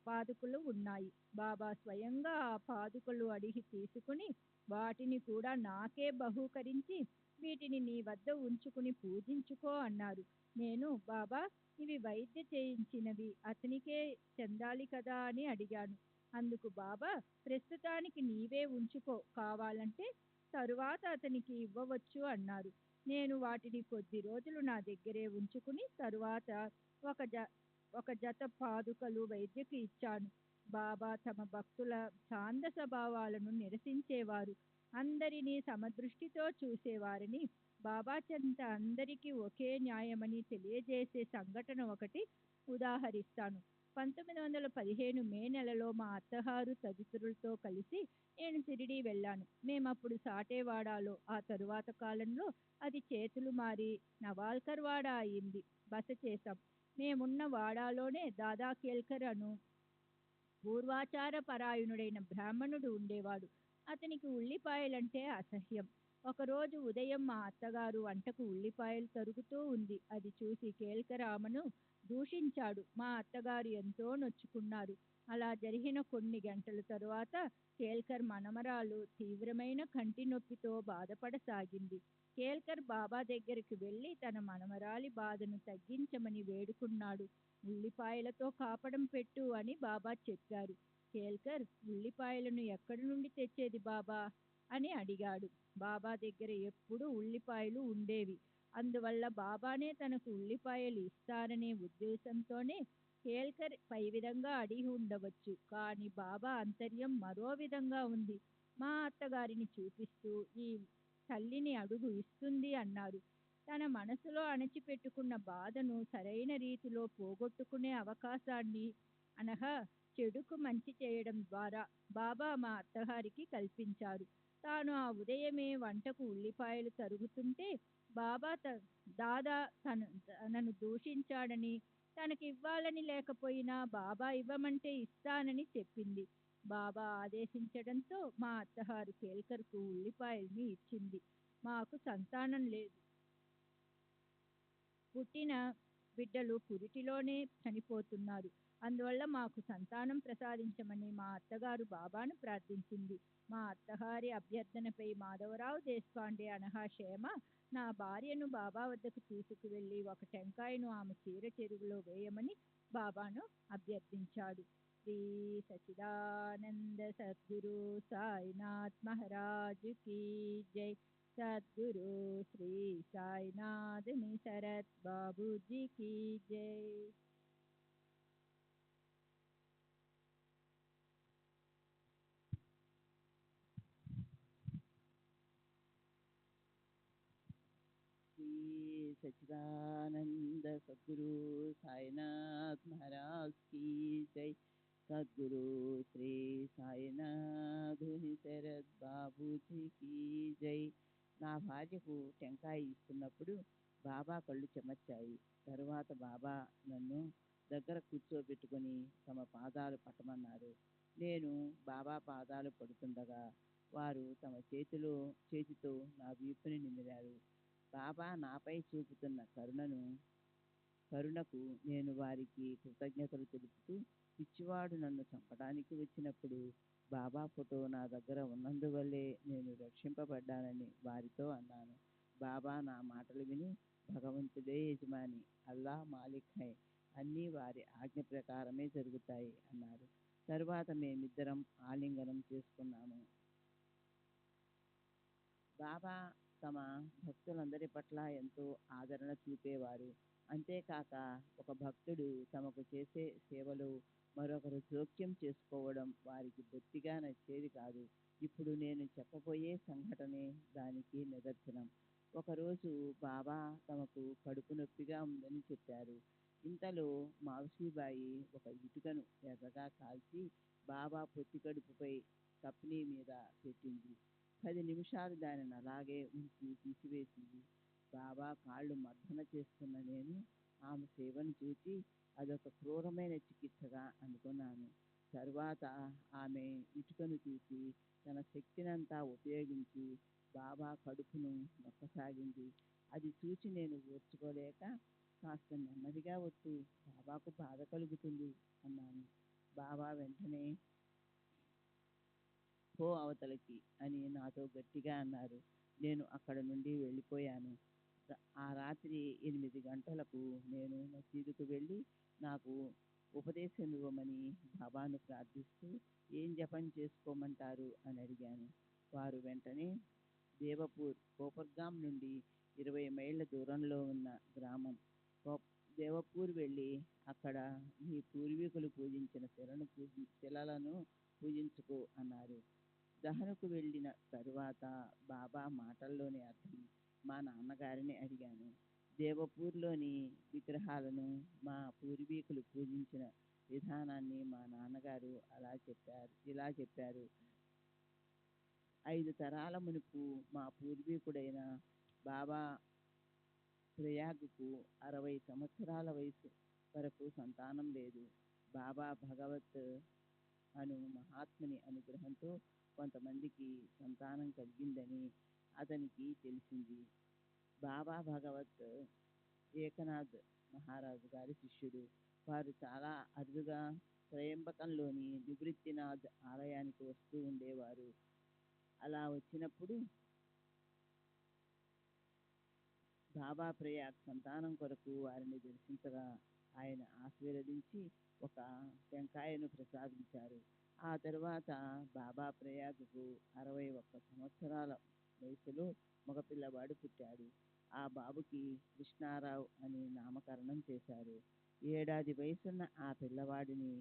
పాదుకులు ఉన్నాయి. బాబా స్వయంగా ఆ పాదుకులు అడిగి తీసుకుని వాటిని కూడా నాకే బహూకరించి, వీటిని నీ వద్ద ఉంచుకుని పూజించుకో అన్నారు. నేను, బాబా, ఇవి వైద్య చేయించినవి, అతనికే చెందాలి కదా అని అడిగాను. అందుకు బాబా, ప్రస్తుతానికి నీవే ఉంచుకో, కావాలంటే తరువాత అతనికి ఇవ్వవచ్చు అన్నారు. నేను వాటిని కొద్ది రోజులు నా దగ్గరే ఉంచుకుని తరువాత ఒక జత పాదుకలు వైద్యకు ఇచ్చాను. బాబా తమ భక్తుల ఛాంద స్వభావాలను నిరసించేవారు. అందరినీ సమదృష్టితో చూసేవారని, బాబా చెంత అందరికీ ఒకే న్యాయమని తెలియజేసే సంఘటన ఒకటి ఉదాహరిస్తాను. 1915 మే నెలలో మా అత్తగారు తదితరులతో కలిసి నేను షిరిడీ వెళ్ళాను. మేమప్పుడు సాటేవాడాలో, ఆ తరువాత కాలంలో అది చేతులు మారి నవాల్కర్ వాడా అయింది, బస చేశాం. మేమున్న వాడాలోనే దాదా కేల్కర్ అను పూర్వాచార పరాయణుడైన బ్రాహ్మణుడు ఉండేవాడు. అతనికి ఉల్లిపాయలంటే అసహ్యం. ఒకరోజు ఉదయం మా అత్తగారు వంటకు ఉల్లిపాయలు తరుగుతూ ఉంది. అది చూసి కేల్కర్ ఆమెను దూషించాడు. మా అత్తగారు ఎంతో నొచ్చుకున్నారు. అలా జరిగిన కొన్ని గంటల తరువాత కేల్కర్ మనమరాలు తీవ్రమైన కంటి నొప్పితో బాధపడసాగింది. కేల్కర్ బాబా దగ్గరికి వెళ్ళి తన మనమరాలి బాధను తగ్గించమని వేడుకున్నాడు. ఉల్లిపాయలతో కాపడం పెట్టు అని బాబా చెప్పారు. కేల్కర్, ఉల్లిపాయలను ఎక్కడి నుండి తెచ్చేది బాబా అని అడిగాడు. బాబా దగ్గర ఎప్పుడూ ఉల్లిపాయలు ఉండేవి. అందువల్ల బాబానే తనకు ఉల్లిపాయలు ఇస్తారనే ఉద్దేశంతోనే కేల్కర్ పై విధంగా అడిగి ఉండవచ్చు. కానీ బాబా అంతర్యం మరో విధంగా ఉంది. మా అత్తగారిని చూపిస్తూ, ఈ తల్లిని అడుగు, ఇస్తుంది అన్నారు. తన మనసులో అణచిపెట్టుకున్న బాధను సరైన రీతిలో పోగొట్టుకునే అవకాశాన్ని, అనగా చెడుకు మంచి చేయడం ద్వారా బాబా మా అత్తగారికి కల్పించారు. తాను ఆ ఉదయమే వంటకు ఉల్లిపాయలు తరుగుతుంటే బాబా దాదా తనను దూషించాడని, తనకి ఇవ్వాలని లేకపోయినా బాబా ఇవ్వమంటే ఇస్తానని చెప్పింది. బాబా ఆదేశించడంతో మా అత్తగారు కేల్కర్కు ఉల్లిపాయల్ని ఇచ్చింది. మాకు సంతానం లేదు. పుట్టిన బిడ్డలు పురిటిలోనే చనిపోతున్నారు. అందువల్ల మాకు సంతానం ప్రసాదించమని మా అత్తగారు బాబాను ప్రార్థించింది. మా అత్తగారి అభ్యర్థనపై మాధవరావు దేశపాండే అనగా క్షేమ నా భార్యను బాబా వద్దకు తీసుకువెళ్ళి ఒక టెంకాయను ఆమె చీర చెరుగులో వేయమని బాబాను అభ్యర్థించాడు. శ్రీ సచిదానంద సద్గురు సాయినాథ్ మహారాజ్ కీ జై. सद्गुरु श्री साईनाथ शरद बाबू जी की जय. श्री सच्चिदानंद सद्गुरु साईनाथ महाराज की जय. सद्गुरु श्री साईनाथ शरद बाबू जी की जय. నా భార్యకు టెంకాయ ఇస్తున్నప్పుడు బాబా కళ్ళు చెమర్చాయి. తరువాత బాబా నన్ను దగ్గర కూర్చోబెట్టుకొని తమ పాదాలు పట్టమన్నారు. నేను బాబా పాదాలు పడుతుండగా వారు తమ చేతితో నా వీపుని నిమిరారు. బాబా నాపై చూపుతున్న కరుణకు నేను వారికి కృతజ్ఞతలు తెలుపుతూ, పిచ్చివాడు నన్ను చంపడానికి వచ్చినప్పుడు బాబా ఫోటో నా దగ్గర ఉన్నందువల్లే నేను రక్షింపబడ్డానని వారితో అన్నాను. బాబా నా మాటలు విని, భగవంతుడే యజమాని, అల్లా మాలిక్ హై, అన్నీ వారి ఆజ్ఞ ప్రకారమే జరుగుతాయి అన్నారు. తరువాత మేమిద్దరం ఆలింగనం చేసుకున్నాము. బాబా తమ భక్తులందరి పట్ల ఎంతో ఆదరణ చూపేవారు. అంతేకాక ఒక భక్తుడు తమకు చేసే సేవలో మరొకరు జోక్యం చేసుకోవడం వారికి బొత్తిగా నచ్చేది కాదు. ఇప్పుడు నేను చెప్పబోయే సంఘటనే దానికి నిదర్శనం. ఒకరోజు బాబా తమకు కడుపు నొప్పిగా ఉందని చెప్పారు. ఇంతలో మావసీబాయి ఒక ఇటుకను ఎర్రగా కాల్చి బాబా పొత్తి కడుపుపై కప్నీ మీద పెట్టింది. 10 నిమిషాలు దానిని అలాగే ఉంచి తీసివేసింది. బాబా కాళ్ళు మర్దన చేస్తున్న నేను ఆమె సేవను చూచి అదొక క్రూరమైన చికిత్సగా అనుకున్నాను. తరువాత ఆమె ఇటుకను తీసి తన శక్తినంతా ఉపయోగించి బాబా కడుపును నొక్కసాగింది. అది చూచి నేను ఓర్చుకోలేక, కాస్త నెమ్మదిగా ఒత్తు, బాబాకు బాధ కలుగుతుంది అన్నాను. బాబా వెంటనే పో అవతలకి అని నాతో గట్టిగా అన్నారు. నేను అక్కడ నుండి వెళ్ళిపోయాను. ఆ రాత్రి 8 గంటలకు నేను మసీదుకు వెళ్ళి నాకు ఉపదేశం ఇవ్వమని బాబాను ప్రార్థిస్తూ, ఏం జపం చేసుకోమంటారు అని అడిగాను. వారు వెంటనే కోపర్గాం నుండి 20 మైళ్ళ దూరంలో ఉన్న గ్రామం దేవపూర్ వెళ్ళి అక్కడ మీ పూర్వీకులు పూజించిన శిలలను పూజించుకో అన్నారు. దహనుకు వెళ్ళిన తరువాత బాబా మాటల్లోని అర్థం మా నాన్నగారిని అడిగాను. దేవపూర్లోని విగ్రహాలను మా పూర్వీకులు పూజించిన విధానాన్ని మా నాన్నగారు ఇలా చెప్పారు. 5 తరాల మునుపు మా పూర్వీకుడైన బాబా ప్రయాగ్కు 60 సంవత్సరాల వయసు వరకు సంతానం లేదు. బాబా భగవత్ అను మహాత్ముని అనుగ్రహంతో కొంతమందికి సంతానం కలిగిందని అతనికి తెలిసింది. బాబా భగవత్ ఏకనాథ్ మహారాజు గారి శిష్యుడు. వారు చాలా అరుదుగా త్రయంబకంలోని నివృత్తినాథ్ ఆలయానికి వస్తూ ఉండేవారు. అలా వచ్చినప్పుడు బాబా ప్రయాగ్ సంతానం కొరకు వారిని దర్శించగా ఆయన ఆశీర్వదించి ఒక టెంకాయను ప్రసాదించారు. ఆ తరువాత బాబా ప్రయాగ్కు 61 సంవత్సరాల వయసులో మగపిల్లవాడు పుట్టాడు. ఆ బాబుకి కృష్ణారావు అని నామకరణం చేశారు. 7 ఏడాది వయసున్న ఆ పిల్లవాడిని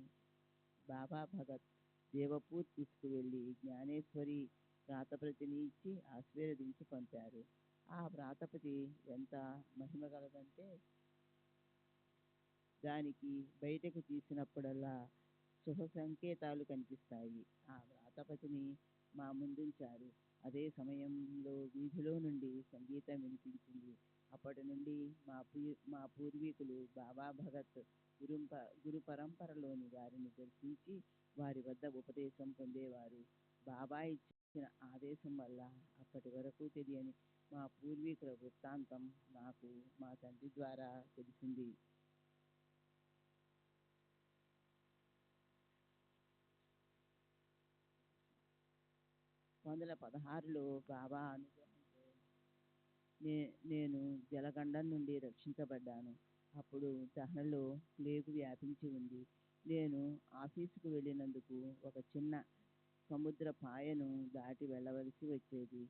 బాబా భగత్ దేవపూర్ తీసుకువెళ్ళి జ్ఞానేశ్వరి వ్రాతప్రతిని ఇచ్చి ఆశీర్వదించి పంపారు. ఆ వ్రాతప్రతి ఎంత మహిమగలదంటే దానికి బయటకు తీసినప్పుడల్లా శుభ సంకేతాలు కనిపిస్తాయి. ఆ వ్రాతపతిని మా ముందుంచారు. అదే సమయంలో వీధిలో నుండి సంగీతం వినిపించింది. అప్పటి నుండి మా పూర్వీకులు బాబా భగత్ గురు పరంపరలోని వారిని దర్శించి వారి వద్ద ఉపదేశం పొందేవారు. బాబా ఇచ్చిన ఆదేశం వల్ల అప్పటి వరకు తెలియని మా పూర్వీకుల వృత్తాంతం నాకు మా తండ్రి ద్వారా తెలిసింది. 1916లో బాబా అనుగ్రహంతో నేను జలగండం నుండి రక్షించబడ్డాను. అప్పుడు దహ్నలో ప్లేగు వ్యాపించి ఉంది. నేను ఆఫీసుకు వెళ్ళినందుకు ఒక చిన్న సముద్ర పాయను దాటి వెళ్ళవలసి వచ్చేది.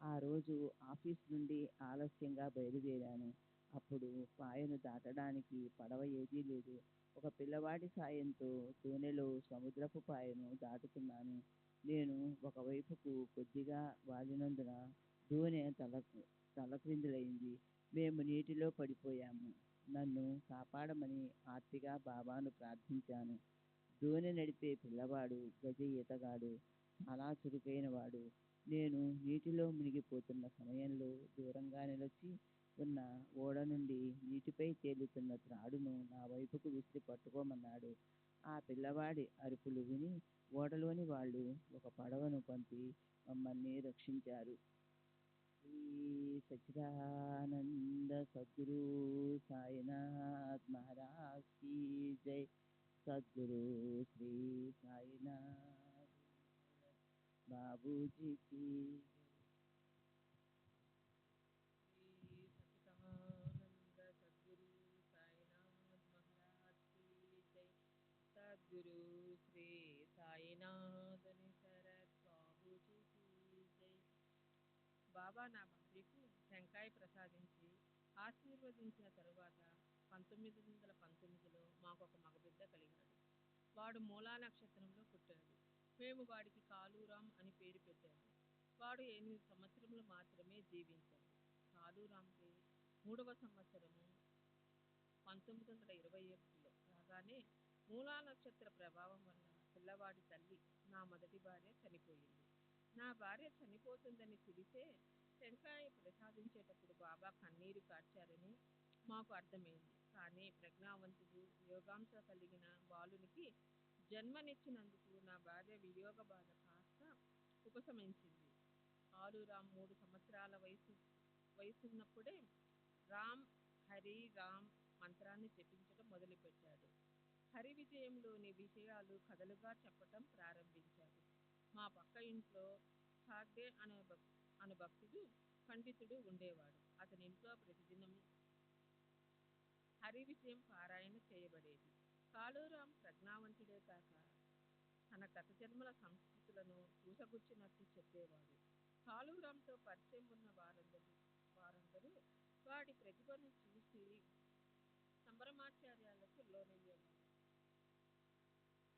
ఆ రోజు ఆఫీస్ నుండి ఆలస్యంగా బయలుదేరాను. అప్పుడు పాయను దాటడానికి పడవ ఏదీ లేదు. ఒక పిల్లవాడి సాయంతో దోణిలో సముద్రపు పాయను దాటుతున్నాను. నేను ఒకవైపుకు కొద్దిగా వాలినందున దోణి తలక్రిందులైంది. మేము నీటిలో పడిపోయాము. నన్ను కాపాడమని ఆర్తిగా బాబాను ప్రార్థించాను. దోణి నడిపే పిల్లవాడు గజ ఈతగాడు, చాలా చురుకైనవాడు. నేను నీటిలో మునిగిపోతున్న సమయంలో దూరంగా నిలిచి ఉన్న ఓడ నుండి నీటిపై తేలుతున్న త్రాడును నా వైపుకు విసిరి పట్టుకోమన్నాడు. ఆ పిల్లవాడి అరుపులు విని ఓడలోని వాళ్ళు ఒక పడవను పంపి మమ్మల్ని రక్షించారు. శ్రీ సచ్చిదానంద సద్గురు సాయినాథ్ మహారాజ్ కీ జై. సద్గురు శ్రీ సాయినాథ్ బాబూజీ కీ సద్గురు శ్రీ సాయినాథుని శరత్ బాబూజీ జై. బాబా నా భార్యకు టెంకాయ ప్రసాదించి ఆశీర్వదించిన తరువాత 1919లో మాకొక మగబిడ్డ కలిగాడు. వాడు మూలా నక్షత్రంలో పుట్టాడు. మేము వాడికి కాలూరాం అని పేరు పెట్టాము. వాడు 8 సంవత్సరములు మాత్రమే జీవించాడు. కాలూరాంకి 3వ సంవత్సరము 1921లో రాగానే మూలా నక్షత్ర ప్రభావం వల్ల పిల్లవాడి తల్లి, నా మొదటి భార్య చనిపోయింది. నా భార్య చనిపోతుందని తెలిసే టెంకాయ ప్రసాదించేటప్పుడు బాబా కన్నీరు కార్చారని మాకు అర్థమైంది. కానీ ప్రజ్ఞావంతుడు, యోగాంశ కలిగిన బాలునికి జన్మనిచ్చినందుకు నా భార్య వియోగ బాధ కాస్త ఉపశమించింది. కాలూరాం 3 సంవత్సరాల వయసున్నప్పుడే రామ్ హరి రామ్ మంత్రాన్ని జపించడం మొదలుపెట్టాడు. హరి విజయంలోని విషయాలు కథలుగా చెప్పటం ప్రారంభించాడు. మా పక్క ఇంట్లో ఖాగ్డే అనే భక్తుడు పండితుడు ఉండేవాడు. అతని ఇంట్లో ప్రతిదినం హరి విజయం పారాయణ చేయబడేది. కాలూరాం ప్రజ్ఞావంతుడే కాక తన గత జన్మల సంస్కృతులను పూసగుచ్చినట్టు చెప్పేవాడు. కాలూరాంతో పరిచయం ఉన్న వారందరూ వాడి ప్రతిభను చూసి సంభ్రమాచార్యాలకు లోనయ్యేవారు.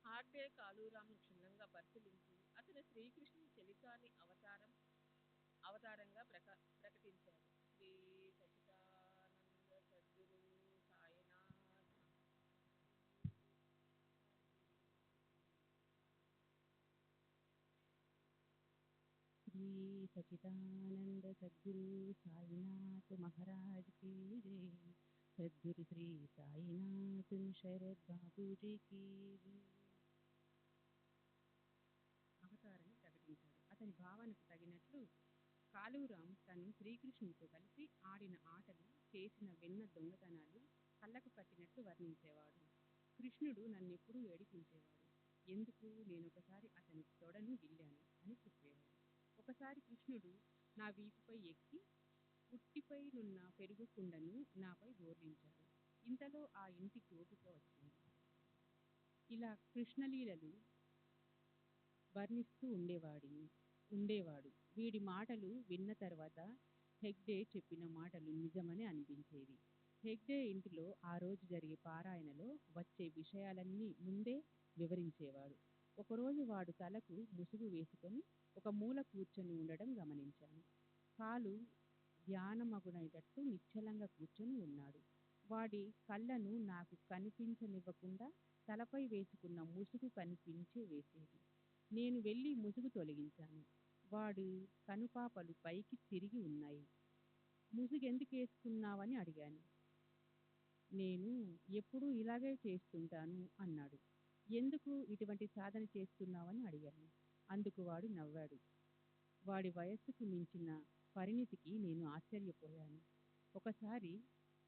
హార్డే కాలూరాంను క్షుణ్ణంగా పరిశీలించి అతని శ్రీకృష్ణుని చెలికాని అవతారంగా ప్రకటించాడు. శ్రీ సచ్చిదానంద సద్గురు సాయినాథ్ శ్రీ సచిదానంద సద్గురు సాయినాథ్ మహారాజ్ కీ జై. సద్గురు శ్రీ సాయినాథ్ శరత్ బాబూజీ కీ జై. అవతారాన్ని ప్రకటించాడు. అతని భావనకు తగినట్లు కాలూరాం తను శ్రీకృష్ణునితో కలిసి ఆడిన ఆటలు, చేసిన వెన్న దొంగతనాలు కళ్ళకు కట్టినట్లు వర్ణించేవాడు. కృష్ణుడు నన్నెప్పుడూ ఏడిపించేవాడు. ఎందుకు నేనొకసారి అతని తొడను గిల్లాను అని చెప్పేవాడు. ఒకసారి కృష్ణుడు నా వీపుపై ఎక్కి పుట్టిపై నున్న పెరుగు కుండను నాపై దోర్లించాడు. ఇంతలో ఆ ఇంటికి ఓపిక వచ్చింది. ఇలా కృష్ణలీలలు వర్ణిస్తూ ఉండేవాడు. వీడి మాటలు విన్న తర్వాత హెగ్డే చెప్పిన మాటలు నిజమని అనిపించేవి. హెగ్డే ఇంటిలో ఆ రోజు జరిగే పారాయణలో వచ్చే విషయాలన్నీ ముందే వివరించేవాడు. ఒకరోజు వాడు తలకు ముసుగు వేసుకొని ఒక మూల కూర్చొని ఉండడం గమనించాను. కాలు ధ్యానమగునైనట్టు నిశ్చలంగా కూర్చొని ఉన్నాడు. వాడి కళ్ళను నాకు కనిపించనివ్వకుండా తలపై వేసుకున్న ముసుగు కనిపించే వేసేది. నేను వెళ్ళి ముసుగు తొలగించాను. వాడి కనుపాపలు పైకి తిరిగి ఉన్నాయి. ముసుగెందుకేసుకున్నావని అడిగాను. నేను ఎప్పుడూ ఇలాగే చేస్తుంటాను అన్నాడు. ఎందుకు ఇటువంటి సాధన చేస్తున్నావని అడిగాను. అందుకు వాడు నవ్వాడు. వాడి వయస్సుకు మించిన పరిణితికి నేను ఆశ్చర్యపోయాను. ఒకసారి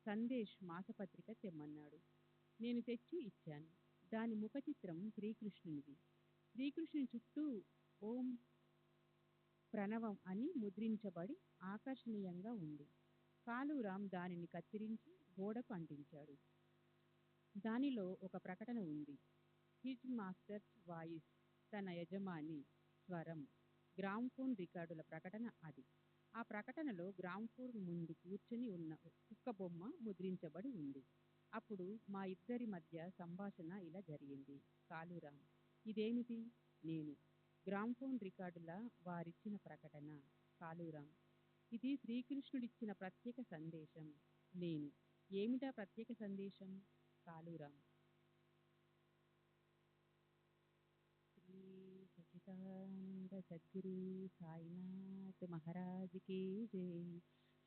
సందేశ్ మాసపత్రిక తెమ్మన్నాడు. నేను తెచ్చి ఇచ్చాను. దాని ముఖ చిత్రం శ్రీకృష్ణునిది. శ్రీకృష్ణుని చుట్టూ ఓం ప్రణవం అని ముద్రించబడి ఆకర్షణీయంగా ఉంది. కాలూరాం దానిని కత్తిరించి గోడకు అంటించాడు. దానిలో ఒక ప్రకటన ఉంది. హిజ్ మాస్టర్స్ వాయిస్, తన యజమాని స్వరం, గ్రామ్ఫోన్ రికార్డుల ప్రకటన అది. ఆ ప్రకటనలో గ్రామ్ఫోన్ ముందు కూర్చుని ఉన్న కుక్క బొమ్మ ముద్రించబడి ఉంది. అప్పుడు మా ఇద్దరి మధ్య సంభాషణ ఇలా జరిగింది. కాలూరాం: ఇదేమిటి? నేను: గ్రామ్ఫోన్ రికార్డుల వారిచ్చిన ప్రకటన. కాలూరాం: ఇది శ్రీకృష్ణుడిచ్చిన ప్రత్యేక సందేశం. నేను: ఏమిటా ప్రత్యేక సందేశం? కాలూరాం: శ్రీ సచిదానంద సద్గురు సాయినాథ్ మహారాజ్ కి జై.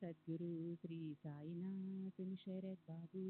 సద్గురు శ్రీ సాయినాథ్ శరత్ బాబు.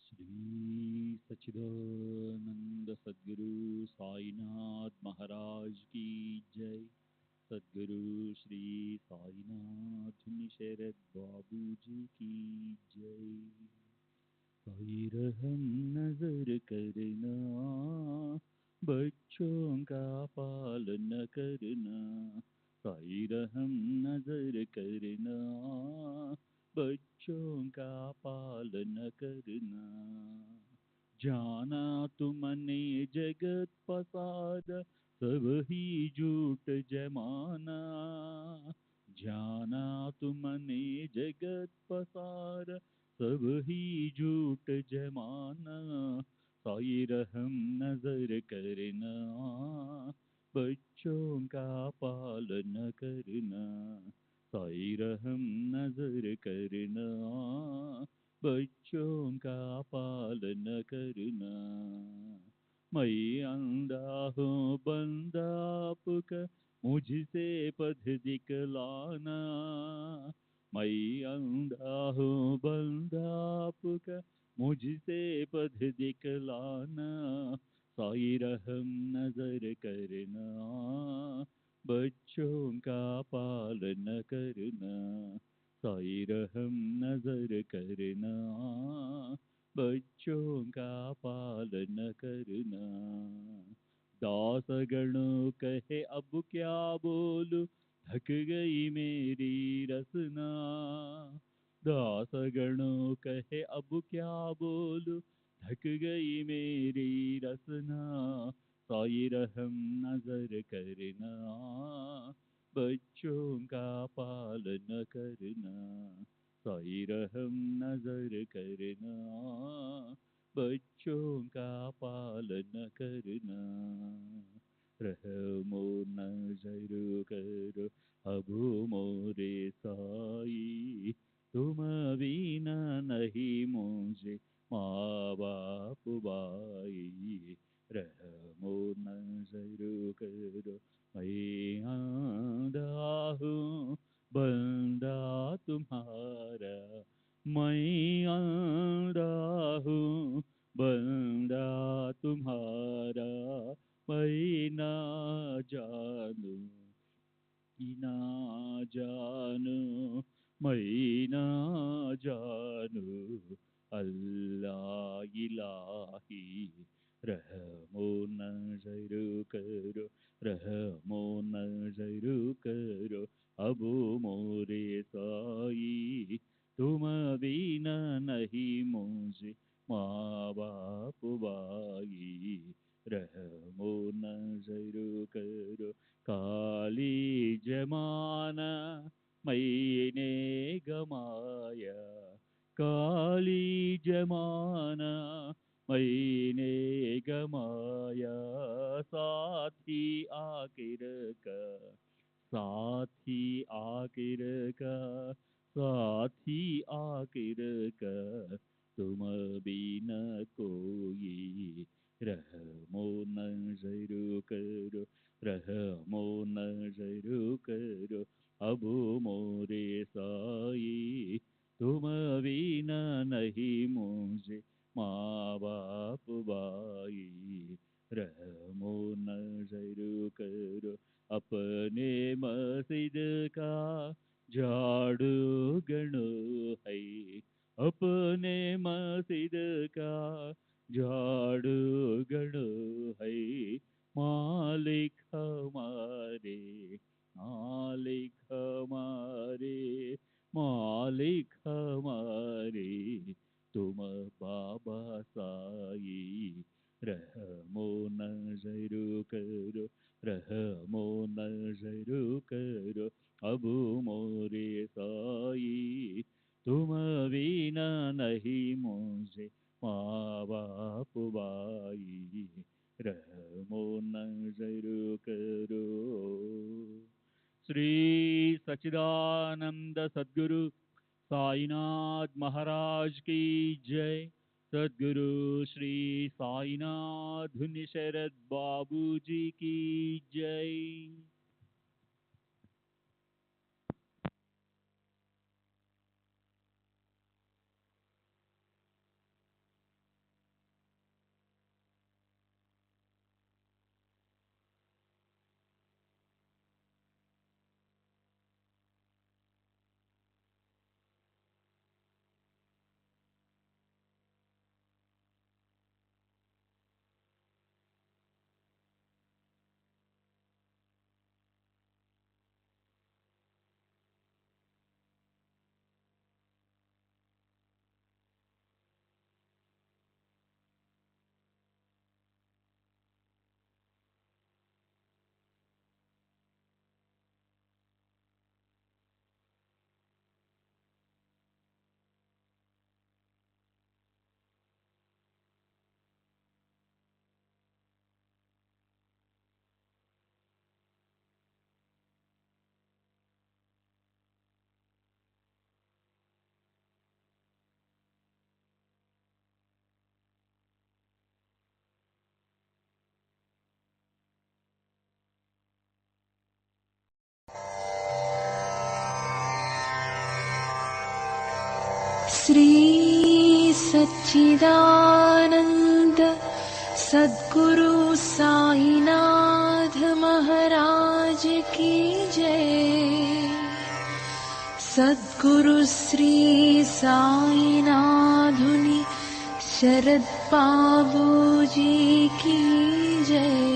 श्री सच्चिदानंद सद्गुरु साईनाथ महाराज की जय. सद्गुरु श्री साईनाथ शरद बाबू जी की जय. साई रहम नजर करना, बच्चों का पालन करना. साई रहम नजर करना, बच्चों का पालन करना. जाना तुमने जगत पसार, सब ही झूठ जमाना. जाना तुमने जगत पसार, सब ही झूठ जमाना, साई रहम नजर करना, बच्चों का पालन करना, साई रहम नजर करना, बच्चों का पालन करना। मैं अंधा हूँ बंदा आपका, मुझसे पथ दिखलाना। मैं अंधा हूँ बंदा आपका, मुझसे पथ दिखलाना। साई रहम नजर करना, बच्चों का पालन करना। साई रहम नजर करना, बच्चों का पालन करना। दास गणों कहे अब क्या बोलूं, थक गई मेरी रसना। दास गणों कहे अब क्या बोलूं, थक गई मेरी रसना। साई रहम नजर करना, बच्चों का पालन करना। साई रहम नजर करना, बच्चों का पालन करना। रहमो नजर करो अब मोरे साई, तुम बिना नहीं मुझे माँ बाप भाई। रहमो नजर करो मैं आंधा हूँ बंदा तुम्हारा, मैं आंधा हूँ बंदा तुम्हारा। मैं ना जानू ना जानू, मैं ना जानू अल्लाह इलाही। रहमो नजर करो, रहमो नजर करो अब मोरे साई, तुम बिना नहीं मुझे माँ बाप भाई। रहमो नजर करो काली जमाना मैंने गमाया, काली जमाना मैंने गमाया। साथी आखिर का, साथी आखिर का, साथी आखिर का, तुम बिना कोई। रहमो नजर करो, रहमो नजर करो अब मोरे साई, तुम बिना नहीं मुझे माँ बाप भाई। रहमो नजर करो अपने मस्जिद का झाड़ू गणो है, अपने मस्जिद का झाड़ू गणो है। मालिक हमारे, मालिक हमारे, मालिक हमारे, तुम बाबा साई। रहमो नजर करो, रहमो नजर करो अब मोरे साई, तुम बिना नहीं मुझे माँ बाप भाई। रहमो नजर करो। श्री सच्चिदानंद सद्गुरु साईनाथ महाराज की जय। सद्गुरु श्री साईनाथ धुनि शरद बाबू जी की जय। श्री सच्चिदानंद सद्गुरु साईनाथ महाराज की जय। सद्गुरु श्री साईनाथुनि शरद बाबूजी की जय।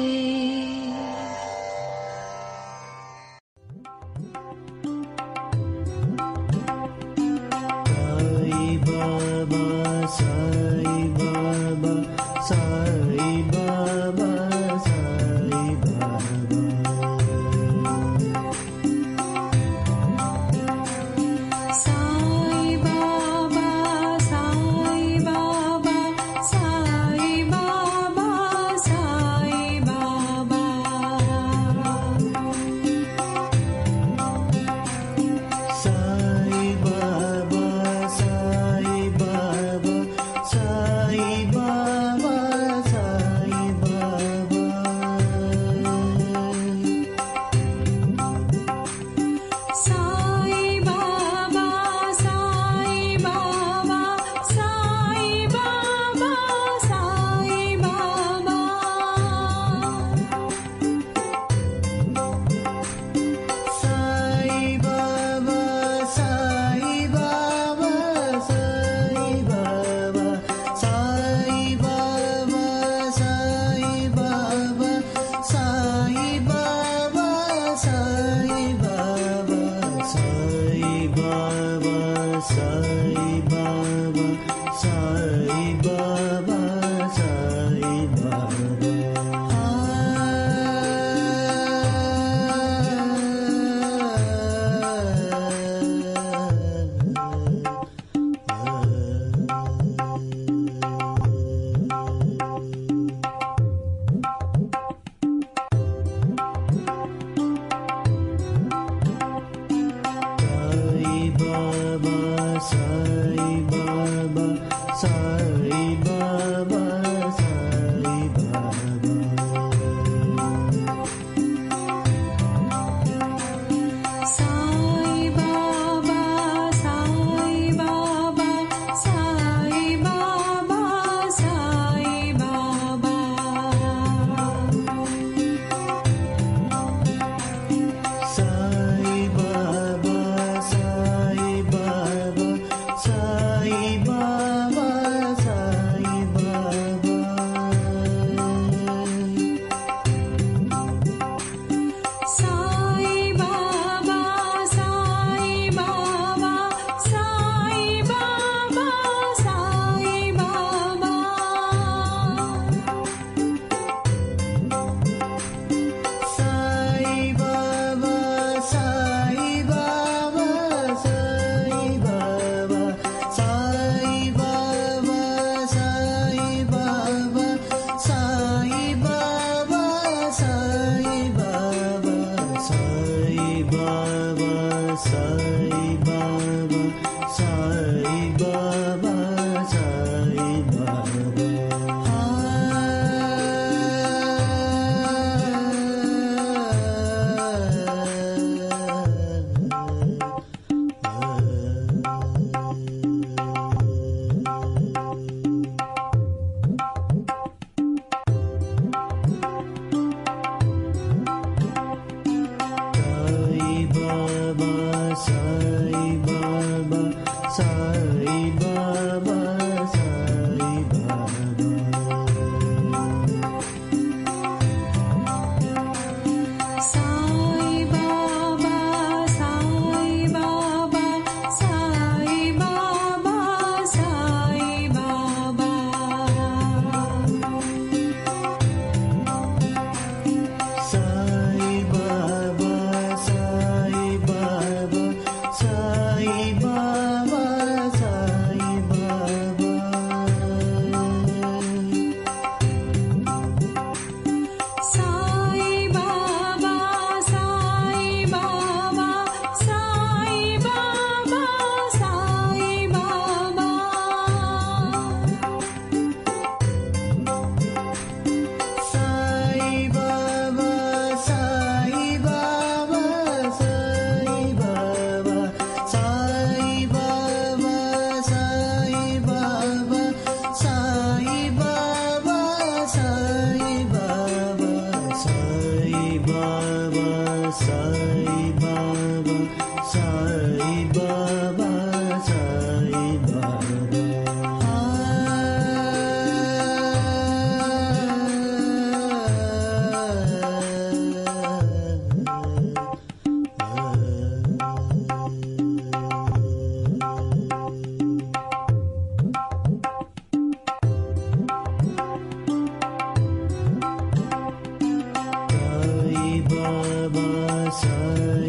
Sai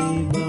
జై